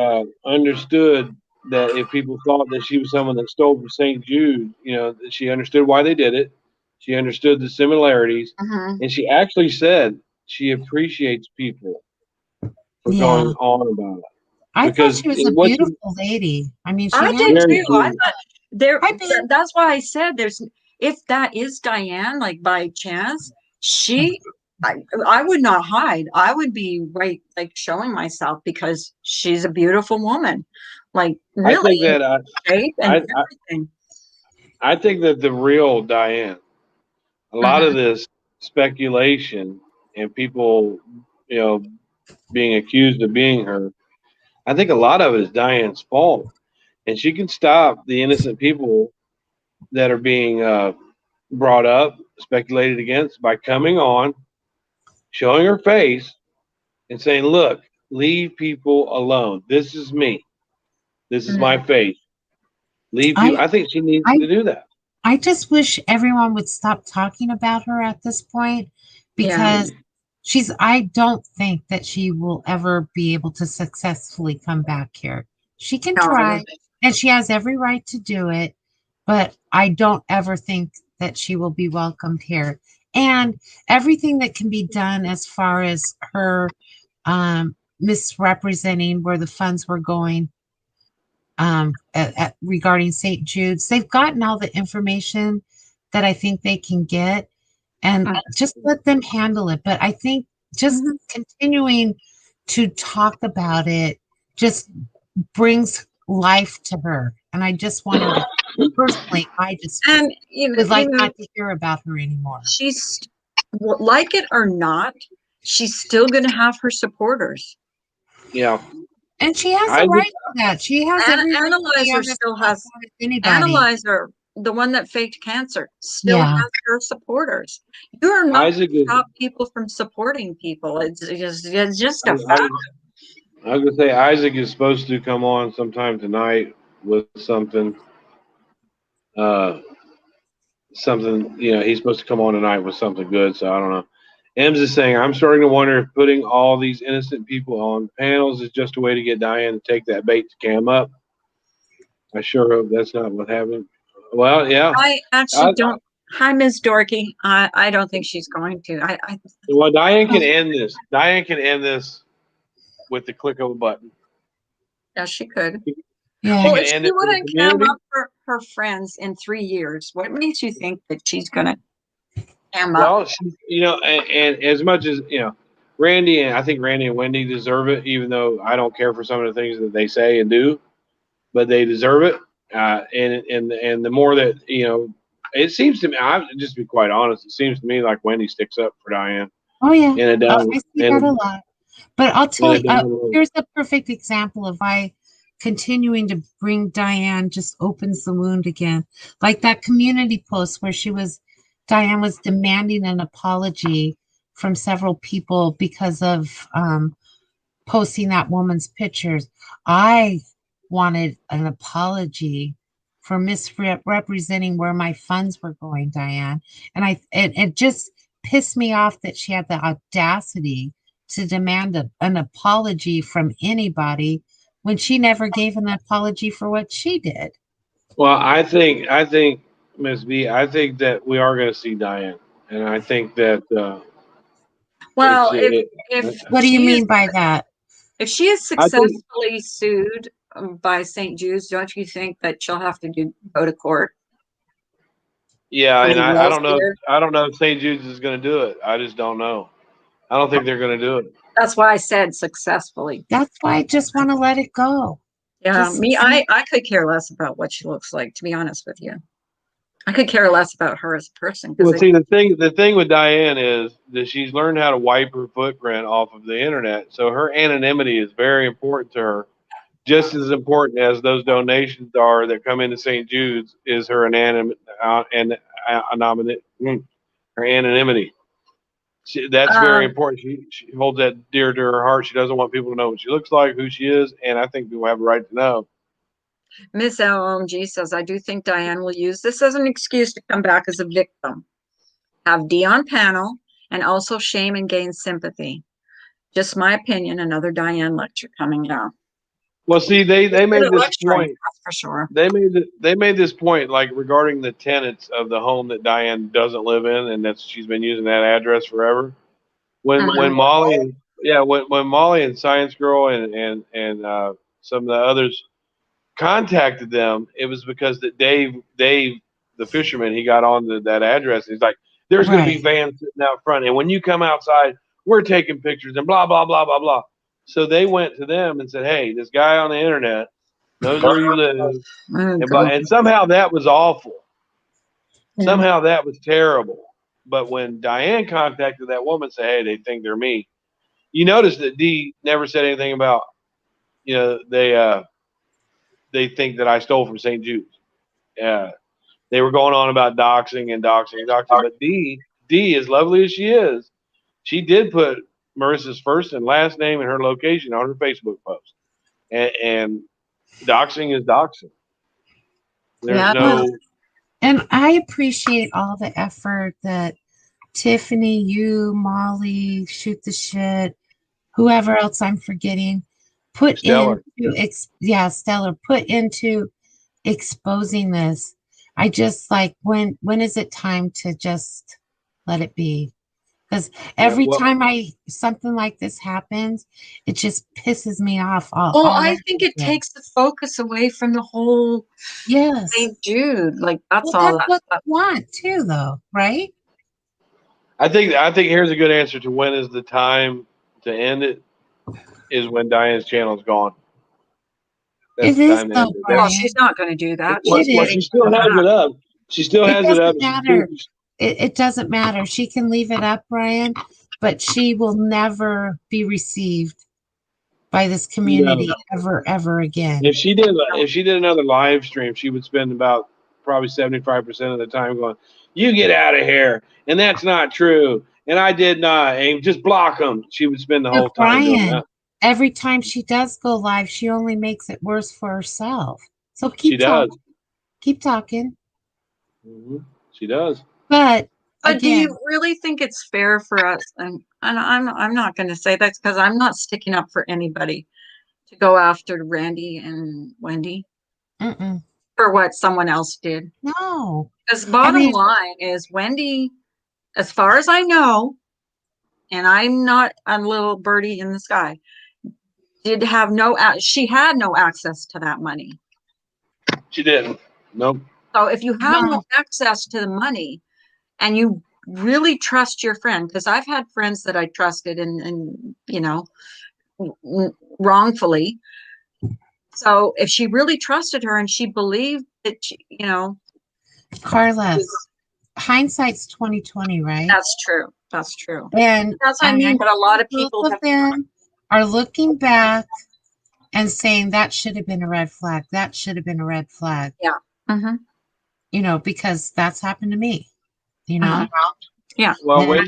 understood that if people thought that she was someone that stole from St. Jude, that she understood why they did it. She understood the similarities, Mhm. and she actually said she appreciates people for Yeah. going on about it I thought because she was a it was beautiful lady. I mean, she I had did very too. I sweet. thought there. I mean, That's why I said if that is Diane, like by chance, she. I would not hide. I would be right, like showing myself because she's a beautiful woman, like I really think in that shape and I, I everything. I think that the real Diane, a lot Mhm. of this speculation and people, you know, being accused of being her, I think a lot of it is Diane's fault, and she can stop the innocent people that are being brought up, speculated against by coming on, showing her face, and saying, "Look, leave people alone. This is me. This is my Mhm. faith. Leave you. I think she needs I to do that. I just wish everyone would stop talking about her at this point Yeah. because I don't think that she will ever be able to successfully come back here. She can No, I don't try think. and she has every right to do it, but I don't ever think that she will be welcomed here. And everything that can be done as far as her misrepresenting where the funds were going regarding St. Jude's. They've gotten all the information that I think they can get, and just let them handle it. But I think just Mhm. continuing to talk about it just brings life to her. And I just want her to, personally, I just And would like not to hear about her anymore. she's like it or not, she's still going to have her supporters. Yeah. And she has I a just, right to that. She has every right to be Analyzer on this still has platform as anybody. Analyzer, the one that faked cancer, still Yeah. has her supporters. You are not Isaac going to is. stop people from supporting people. It's just I, a I, fact. I was gonna say Isaac is supposed to come on sometime tonight with something. Uh, something. He's supposed to come on tonight with something good. So I don't know. Ems is saying, I'm starting to wonder if putting all these innocent people on panels is just a way to get Diane to take that bait to cam up. I sure hope that's not what happened. Well, yeah. I actually don't. Hi, Ms. Dorky. I don't think she's going to. Well, Diane can end this. Diane can end this with the click of a button. Yeah, she could. Yeah. Well, can if end she it for the wouldn't cam community. up her friends in 3 years, what makes you think that she's going to cam up? Well, and as much as Randy and I think Randy and Wendy deserve it, even though I don't care for some of the things that they say and do, but they deserve it. And the more that it seems to me, I just to be quite honest, it seems to me like Wendy sticks up for Diane Oh, yeah. in a down I see that a lot. But I'll in tell a you, down road. here's a perfect example of why continuing to bring Diane just opens the wound again. Like that community post where Diane was demanding an apology from several people because of posting that woman's pictures. I wanted an apology for misrepresenting where my funds were going, Diane. And it just pissed me off that she had the audacity to demand an apology from anybody when she never gave an apology for what she did. Well, I think Miss B, I think that we are going to see Diane, and I think that Well, it. if What do you she is mean by that? if she is I think successfully sued by St. Jude's, don't you think that she'll have to go to court yeah, for and the I don't know. lawsuit? I don't know if St. Jude's is going to do it. I just don't know. I don't think they're going to do it. That's why I said successfully. That's why I just want to let it go. Yeah, Just I could care less about what she looks like, to be honest with you. I could care less about her as a person Well, because see, the thing with Diane is that she's learned how to wipe her footprint off of the internet. So her anonymity is very important to her, just as important as those donations are that come into St. Jude's. Is her her anonymity. That's very important. She holds that dear to her heart. She doesn't want people to know what she looks like, who she is, and I think people have a right to know. Miss LMG says, I do think Diane will use this as an excuse to come back as a victim. Have Dee on panel and also shame and gain sympathy. Just my opinion, another Diane lecture coming down. Well, see, they made this Lecturing, point. that's for sure. They made this point like regarding the tenants of the home that Diane doesn't live in, and that she's been using that address forever. When Molly, yeah, when Molly and Science Girl and some of the others contacted them, it was because that Dave, the fisherman, he got on that address. He's like, there's going to be vans sitting out front, and when you come outside, we're taking pictures and blah blah blah blah blah. So they went to them and said, hey, this guy on the internet knows where you live, and somehow that was awful. Somehow that was terrible. But when Diane contacted that woman, said, hey, they think they're me. You notice that Dee never said anything about, they think that I stole from St. Jude's. They were going on about doxing. But Dee, as lovely as she is, she did put Marissa's first and last name and her location on her Facebook post. And doxing is doxing. There's Yeah. no. And I appreciate all the effort that Tiffany, you, Molly, Shoot the Shit, whoever else I'm forgetting, put Stellar. Stellar, put into exposing this. I just like, when is it time to just let it be? Because every well- time something like this happens, it just pisses me off. Well, I over think it again. takes the focus away from the whole Yes. St. Jude. Like that's Well, all that's that. what we want too, though, right? I think here's a good answer to when is the time to end it is when Diane's channel is gone. That's It the is time to though, end it. Well, Brian. she's not going to do that. Well, It is. she still has it up. She still It has it up. doesn't matter. It doesn't matter. She can leave it up, Brian, but she will never be received by this community ever again. If she did another live stream, she would spend about probably 75% of the time going, "You get out of here," and that's not true. And I did not, and just block them. She would spend the whole time doing Brian, that. every time she does go live, she only makes it worse for herself. So She keep does. talking. Keep talking. She does. But But do again, you really think it's fair for us? And I'm not going to say that because I'm not sticking up for anybody to go after Randy and Wendy mm-mm, for what someone else did. no. Because bottom mean- line is Wendy, as far as I know, and I'm not a little birdie in the sky, did have she had no access to that money. She didn't. Nope. So if you have No. no access to the money and you really trust your friend, because I've had friends that I trusted and wrongfully. So if she really trusted her and she believed that, Carla, hindsight's 2020, right? that's true. That's true. And That's what I mean. But a lot of people both have of them are looking back and saying that should have been a red flag. That should have been a red flag. Mhm. Because that's happened to me. Uh-huh. Well, And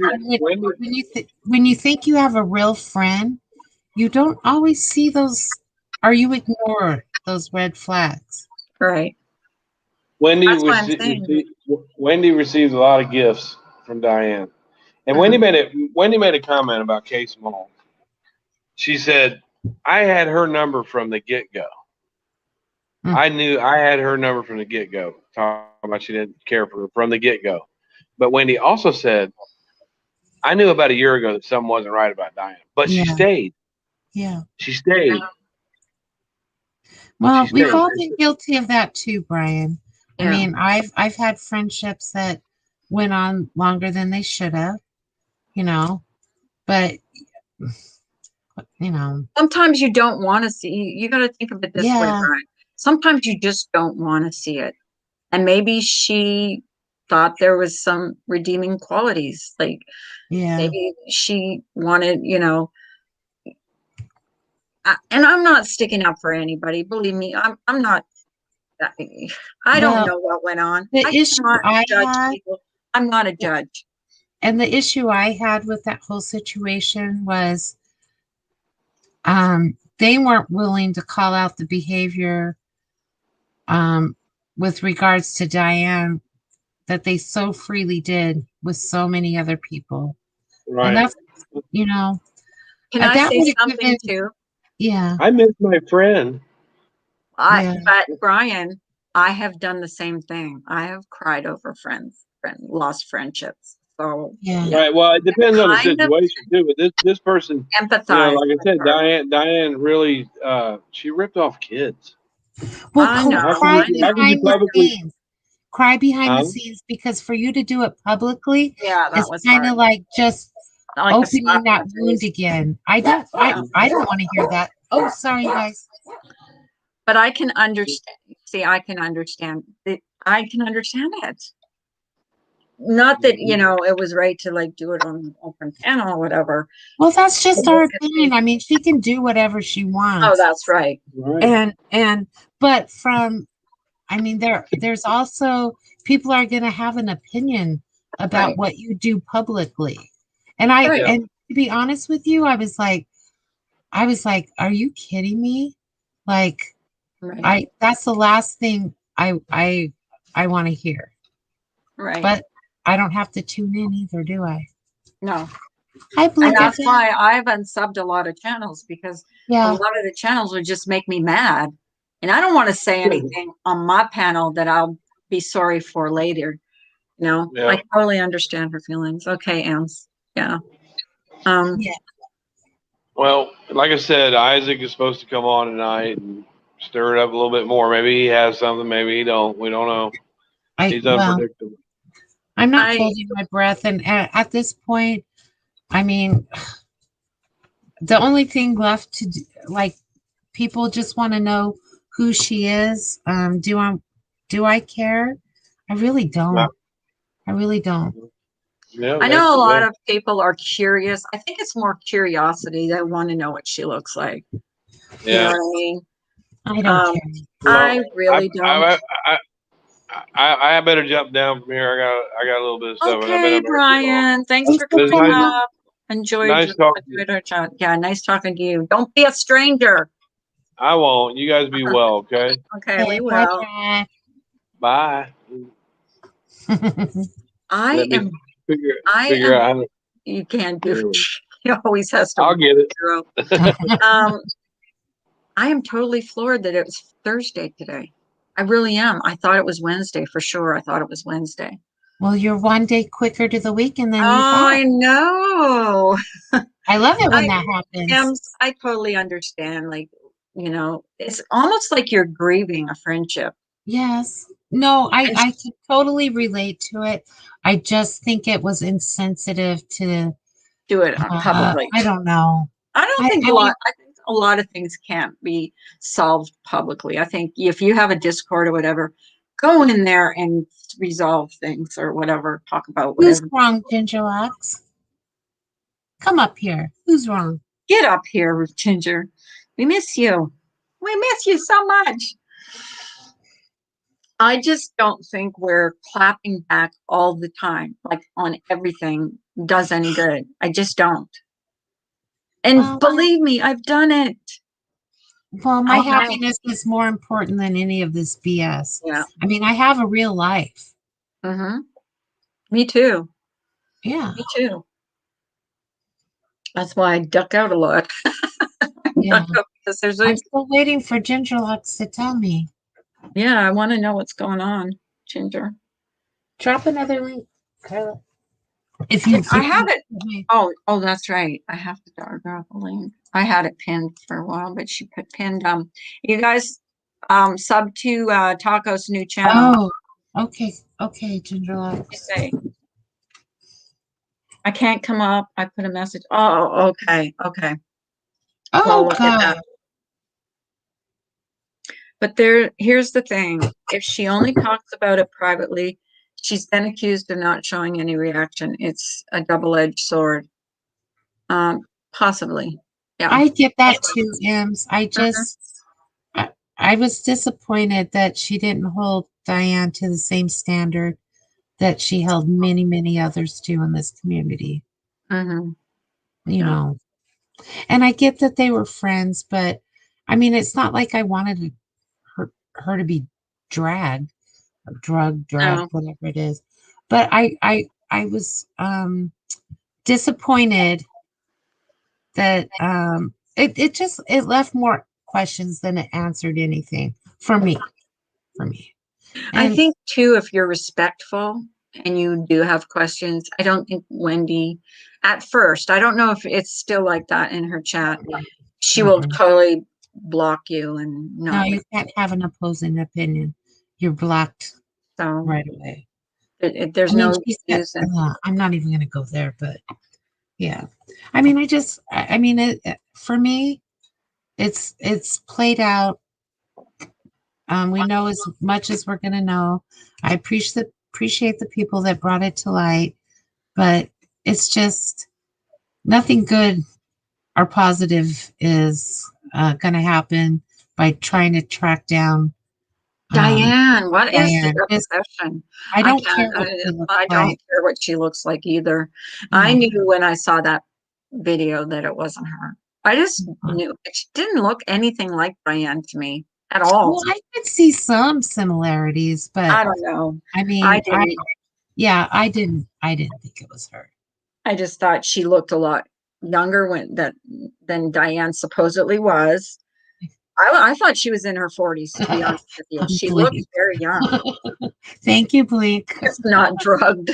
when you think you have a real friend, you don't always see those, or you ignore those red flags. Right. Wendy That's what I'm saying. Wendy received a lot of gifts from Diane, and Wendy made a comment about Kay Small. She said, "I had her number from the get go. I knew I had her number from the get go. Talking about she didn't care for her from the get go." But Wendy also said, "I knew about a year ago that something wasn't right about Diane, but she stayed. Yeah. She stayed." Well, She we've stayed. all been guilty of that too, Brian. Yeah. I mean, I've had friendships that went on longer than they should have, but Sometimes you don't want to see. You got to think of it this way, Yeah. Brian. Sometimes you just don't want to see it, and maybe she thought there was some redeeming qualities. Like yeah. maybe she wanted, and I'm not sticking up for anybody. Believe me, I'm not. I don't Well, know what went on. the I issue cannot I judge had- people. I'm not a judge. And the issue I had with that whole situation was they weren't willing to call out the behavior with regards to Diane that they so freely did with so many other people. Right. And that's, Can that I say would've something given- too? yeah. I miss my friend. Yeah. But Brian, I have done the same thing. I have cried over lost friendships. So Yeah. Right. Well, it depends on the Kind of situation too. But this person, empathize. like I with said, her. Diane really, she ripped off kids. Well, I know, cry I know. How can you behind the publicly- scenes. Cry behind the Huh? scenes, because for you to do it publicly Yeah, that is was kind of hard. like just Like a opening slap that in the wound face. again. I don't want to hear that. Oh, sorry, guys. But I can understand. See, I can understand. I can understand it. Not that it was right to like do it on an open panel or whatever. Well, that's just our opinion. I mean, she can do whatever she wants. Oh, that's right. Right. But there's also people are going to have an opinion about Right. what you do publicly. And Right. and to be honest with you, I was like, are you kidding me? Like, Right. that's the last thing I want to hear. Right. But I don't have to tune in either, do I? No. Hi, Blue And that's Devil. why I've unsubbed a lot of channels, because a Yeah. lot of the channels would just make me mad. And I don't want to say anything on my panel that I'll be sorry for later. You know, Yeah. I totally understand her feelings. Okay, Ems. Yeah. Yeah. Well, like I said, Isaac is supposed to come on tonight and stir it up a little bit more. Maybe he has something, maybe he don't. We don't know. He's Well, unpredictable. I'm not I- holding my breath. And at this point, I mean, the only thing left to do, like, people just want to know who she is. Do I care? I really don't. No. I really don't. Yeah, I know a lot yeah. of people are curious. I think it's more curiosity. They want to know what she looks like. You know Yeah. what I mean? I don't Um, care. I really don't. I better jump down from here. I got a little bit of stuff. I've been Okay, up there too long. Brian. Thanks for But it's coming nice- up. Enjoyed Nice talking to you. our chat. Yeah, nice talking to you. Don't be a stranger. I won't. You guys be well, okay? Okay, we bye, will. Brad. Bye. I Let me am. figure I figure am. out how to. You can't There do. we He always has to. I'll get it. I am totally floored that it was Thursday today. I really am. I thought it was Wednesday for sure. I thought it was Wednesday. Well, you're one day quicker to the weekend than you Oh, thought. I know. I love it when I that happens. I totally understand. Like, you know, it's almost like you're grieving a friendship. Yes. No, I can totally relate to it. I just think it was insensitive to Do it publicly. I don't know. I don't think I think a lot of things can't be solved publicly. I think if you have a Discord or whatever, go in there and resolve things or whatever, talk about Who's whatever. wrong, Gingerlocks? Come up here. Who's wrong? Get up here, Ginger. We miss you. We miss you so much. I just don't think we're clapping back all the time, like on everything, does any good. I just don't. And Well, believe me, I've done it. Well, my Okay. happiness is more important than any of this BS. Yeah. I mean, I have a real life. Mm-hmm. Me too. Yeah. Me too. That's why I duck out a lot. Yeah. Because there's I'm still waiting for Gingerlocks to tell me. yeah, I want to know what's going on, Ginger. Drop another link, Carla. I have it. Oh, that's right. I have to drop a link. I had it pinned for a while, but she put pinned. You guys, sub to Taco's new channel. Oh, okay, Gingerlocks. Say, I can't come up. I put a message. Oh, okay. Well, Oh, look at that. God. But here's the thing. If she only talks about it privately, she's then accused of not showing any reaction. It's a double-edged sword. Possibly. Yeah. I get that too, Ems. I was disappointed that she didn't hold Diane to the same standard that she held many, many others to in this community. Mm-hmm. You know, and I get that they were friends, but I mean, it's not like I wanted her to be dragged, drugged, whatever it is. But I was disappointed that it left more questions than it answered anything for me. I think too, if you're respectful and you do have questions, I don't think Wendy, at first, I don't know if it's still like that in her chat. She will totally block you and no, you can't have an opposing opinion. You're blocked so right away. There's no excuse. I'm not even going to go there, but yeah. I mean, for me, it's played out. We know as much as we're going to know. I appreciate the people that brought it to light, but it's just nothing good or positive is going to happen by trying to track down Diane. What is Diane. the obsession? I don't care what she looks I like. don't care what she looks like either. I knew when I saw that video that it wasn't her. I just knew it didn't look anything like Diane to me at all. Well, I could see some similarities, I but don't know. I I mean, didn't. yeah, I didn't think it was her. I just thought she looked a lot younger than Diane supposedly was. I thought she was in her 40s, to be honest with you. She looked Blink. very young. Thank you, Blink. Just not drugged.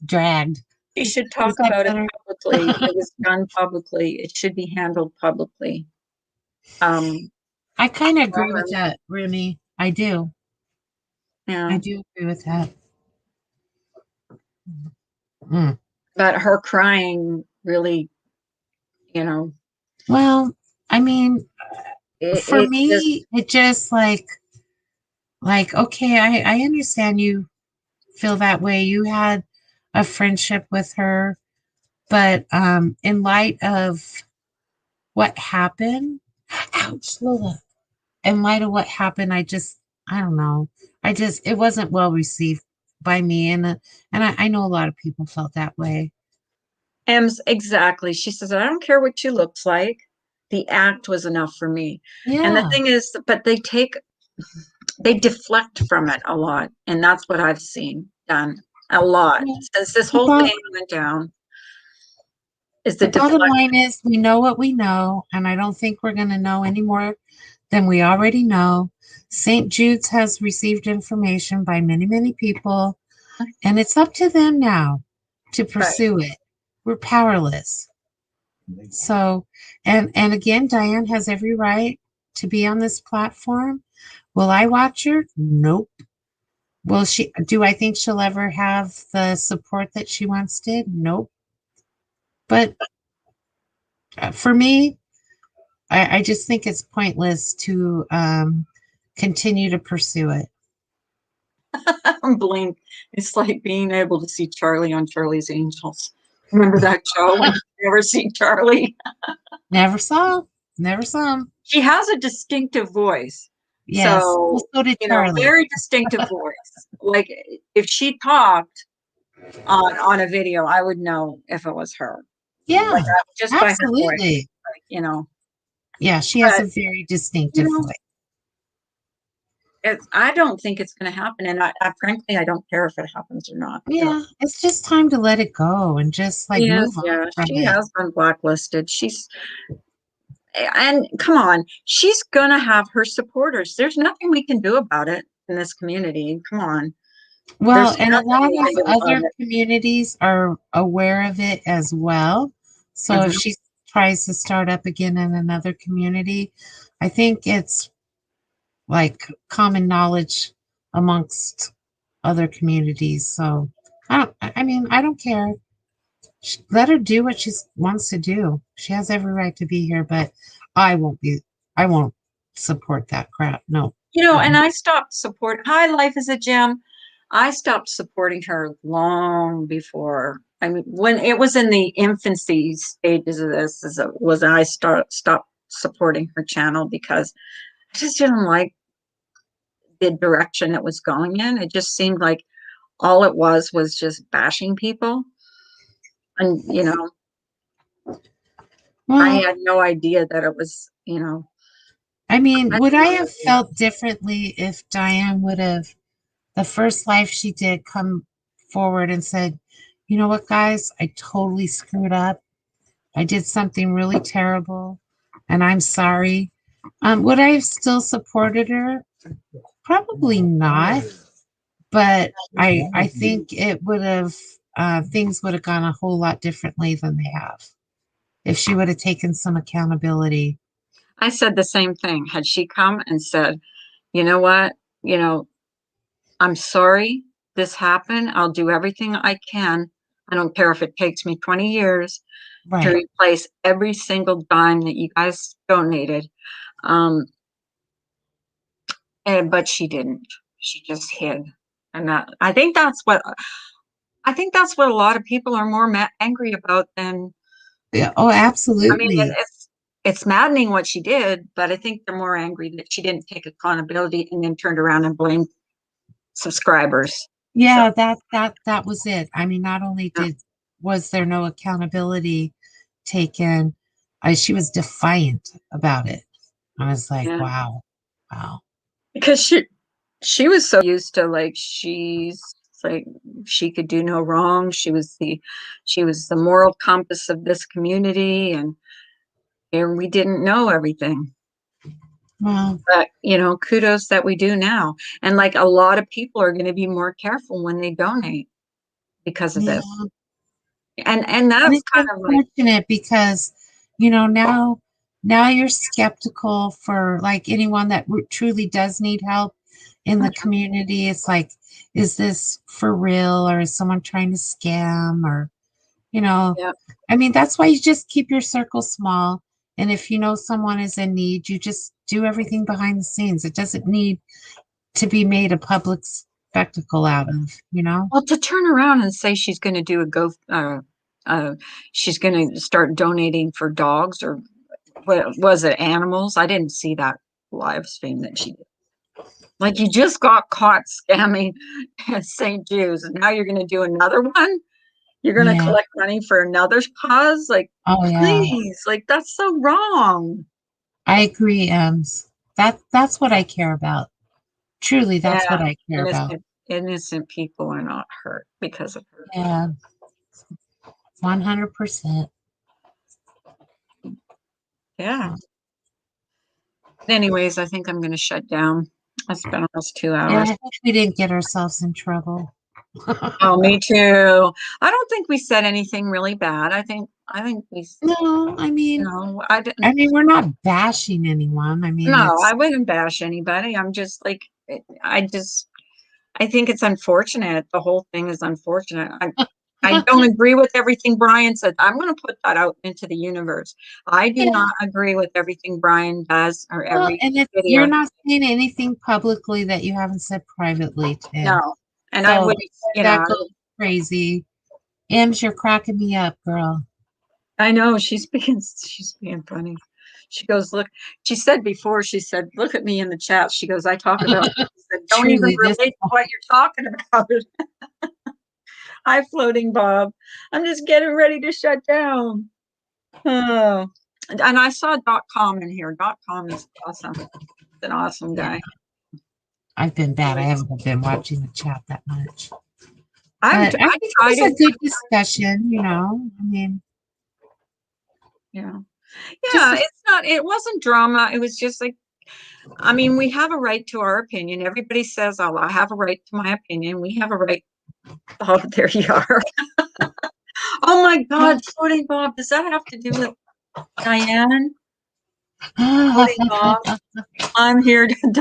Dragged. She should Is talk that about it better? publicly. It was done publicly. It should be handled publicly. I kind of agree with Um, that, Remy. I do. yeah. I do agree with that. Mm. But her crying really, you know, Well, I mean, for it just, me, it just okay, I understand you feel that way. You had a friendship with her, but in light of what happened, ouch, Lola. In light of what happened, I don't know. It wasn't well received by me, and I know a lot of people felt that way. Ems, exactly. She says, I don't care what she looks like. The act was enough for me. And the Yeah, thing is, but they deflect from it a lot. And that's what I've seen done a lot yeah. since this The, whole bo- thing went down, is the the bottom deflect. line is we know what we know, and I don't think we're going to know any more than we already know. St. Jude's has received information by many, many people, and it's up to them now to Right. pursue it. We're powerless. So, and again, Diane has every right to be on this platform. Will I watch her? Nope. Do I think she'll ever have the support that she once did? Nope. But for me, I just think it's pointless to continue to pursue it. Blink. It's like being able to see Charlie on Charlie's Angels. Remember that show when you never see Charlie? Never saw, never saw him. She has a distinctive voice. Yes. Well, So, so did Charlie. very distinctive voice. Like if she talked on a video, I would know if it was her. Yeah, Like just by her voice, absolutely. like. Yeah, she has But a very you distinctive know, voice. I don't think it's going to happen, and I frankly I don't care if it happens or not. Yeah, it's just time to let it go and just like Yes, move on yeah, from she it. has been blacklisted. And come on, she's gonna have her supporters. There's nothing we can do about it in this community. Come on. Well, There's and a nothing lot we of can do about other it. communities are aware of it as well. So if Mhm. she tries to start up again in another community, I think it's like common knowledge amongst other communities. So I mean, I don't care. Let her do what she wants to do. She has every right to be here, but I won't be, I won't support that crap. No. And I stopped support. Hi, Life is a Gem. I stopped supporting her long before. I mean, when it was in the infancy stages of this, was I stopped supporting her channel because I just didn't like the direction it was going in. It just seemed like all it was just bashing people. And, I Well, had no idea that it was, I mean, I would had I no have idea. felt differently if Diane would have, the first life she did, come forward and said, you know what, guys, I totally screwed up. I did something really terrible and I'm sorry. Would I have still supported her? Probably not. But I think it would have, things would have gone a whole lot differently than they have if she would have taken some accountability. I said the same thing. Had she come and said, you know what, you know, I'm sorry this happened. I'll do everything I can. I don't care if it takes me 20 years to Right. replace every single dime that you guys donated. Um, but she didn't. She just hid. And I think that's what a lot of people are more angry about than, Yeah. Oh, I mean, absolutely. it's maddening what she did, but I think they're more angry that she didn't take accountability and then turned around and blamed subscribers. So, Yeah, that was it. I mean, not only yeah. did was there no accountability taken? She was defiant about it. I was like, Yeah. wow, wow. Because she was so used to like like she could do no wrong. She was the moral compass of this community, and we didn't know everything. Well, But kudos that we do now. And like a lot of people are going to be more careful when they donate because of yeah. this. And And that's it's kind of like, unfortunate because, now you're skeptical for like anyone that truly does need help in the community. It's like, is this for real, or is someone trying to scam, or, yeah, I mean, that's why you just keep your circle small. And if you know someone is in need, you just do everything behind the scenes. It doesn't need to be made a public spectacle out of. well, to turn around and say she's going to do she's going to start donating for dogs, or what was it, animals? I didn't see that live stream that she did. Like, you just got caught scamming St. Jude's, and now you're going to do another one? You're going to Yeah. collect money for another cause? Like, Oh, yeah. please, like, that's so wrong. I agree, Ems. That's what I care about. Truly, that's what I care about. Innocent people are not hurt because of her. Yeah, 100%. Yeah. Anyways, I think I'm going to shut down. I spent almost 2 Yeah, I hours. hope we didn't get ourselves in trouble. Oh, me too. I don't think we said anything really bad. I think we, No, I mean, I didn't. we're not bashing anyone. I mean, No, I it's wouldn't bash anybody. I'm just like, I think it's unfortunate. The whole thing is unfortunate. I don't agree with everything Brian said. I'm going to put that out into the universe. I do Yeah. not agree with everything Brian does, or well, every and if video. you're not saying anything publicly that you haven't said privately, Tim. No, and I So would, that goes crazy. Ems, you're cracking me up, girl. I know she's being funny. She goes, look, she said before, she said, look at me in the chat. She goes, I talk about, she said, don't even Truly, relate to what you're talking about. Hi, Floating Bob. I'm just getting ready to shut down. Oh, and I saw .com in here. .com is awesome. It's an awesome guy. I've been bad. I haven't been watching the chat that much. I But I think it was a good discussion, I mean, yeah. Just- It wasn't drama. It was just like, I mean, we have a right to our opinion. Everybody says, oh, I have a right to my opinion. We have a right. Oh, there you are. Oh my God, Floating Bob. Does that have to do with Diane? Floating Bob. I'm here to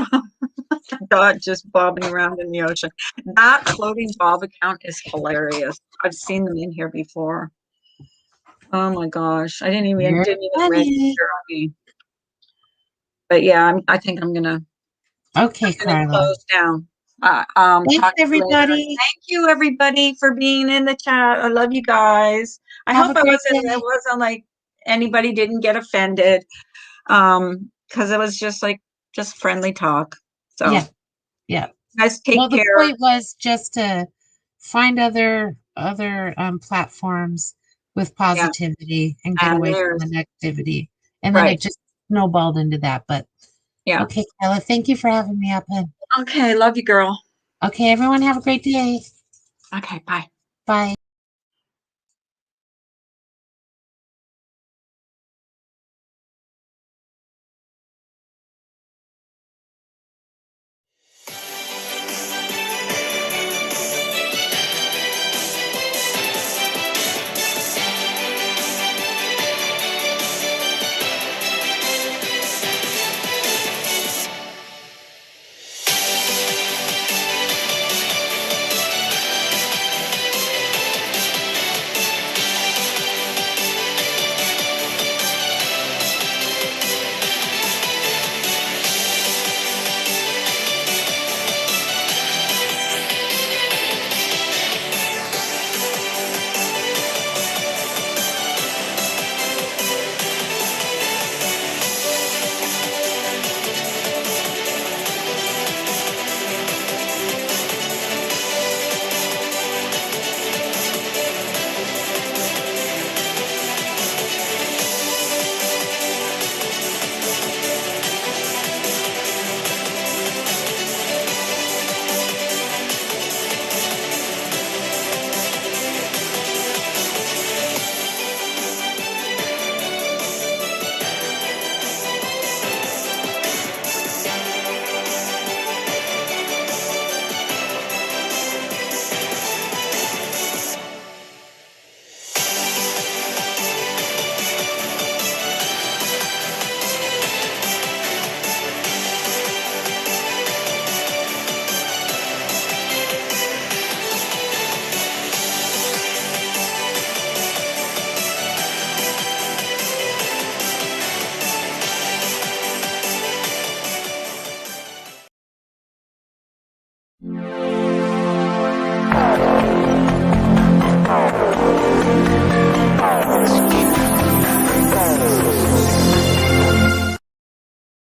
dog just bobbing around in the ocean. That Floating Bob account is hilarious. I've seen them in here before. Oh my gosh. I didn't even register on me. But yeah, I think I'm gonna Carla. close down. Thanks, everybody. Thank you, everybody, for being in the chat. I love you guys. I hope it wasn't like anybody didn't get offended. Because it was just friendly talk. So yeah. Guys, take care. The point was just to find other platforms with positivity and get away from the negativity. And then it just snowballed into that. But yeah. Okay, Carla, thank you for having me up. Okay, love you, girl. Okay, everyone have a great day. Okay, bye. Bye.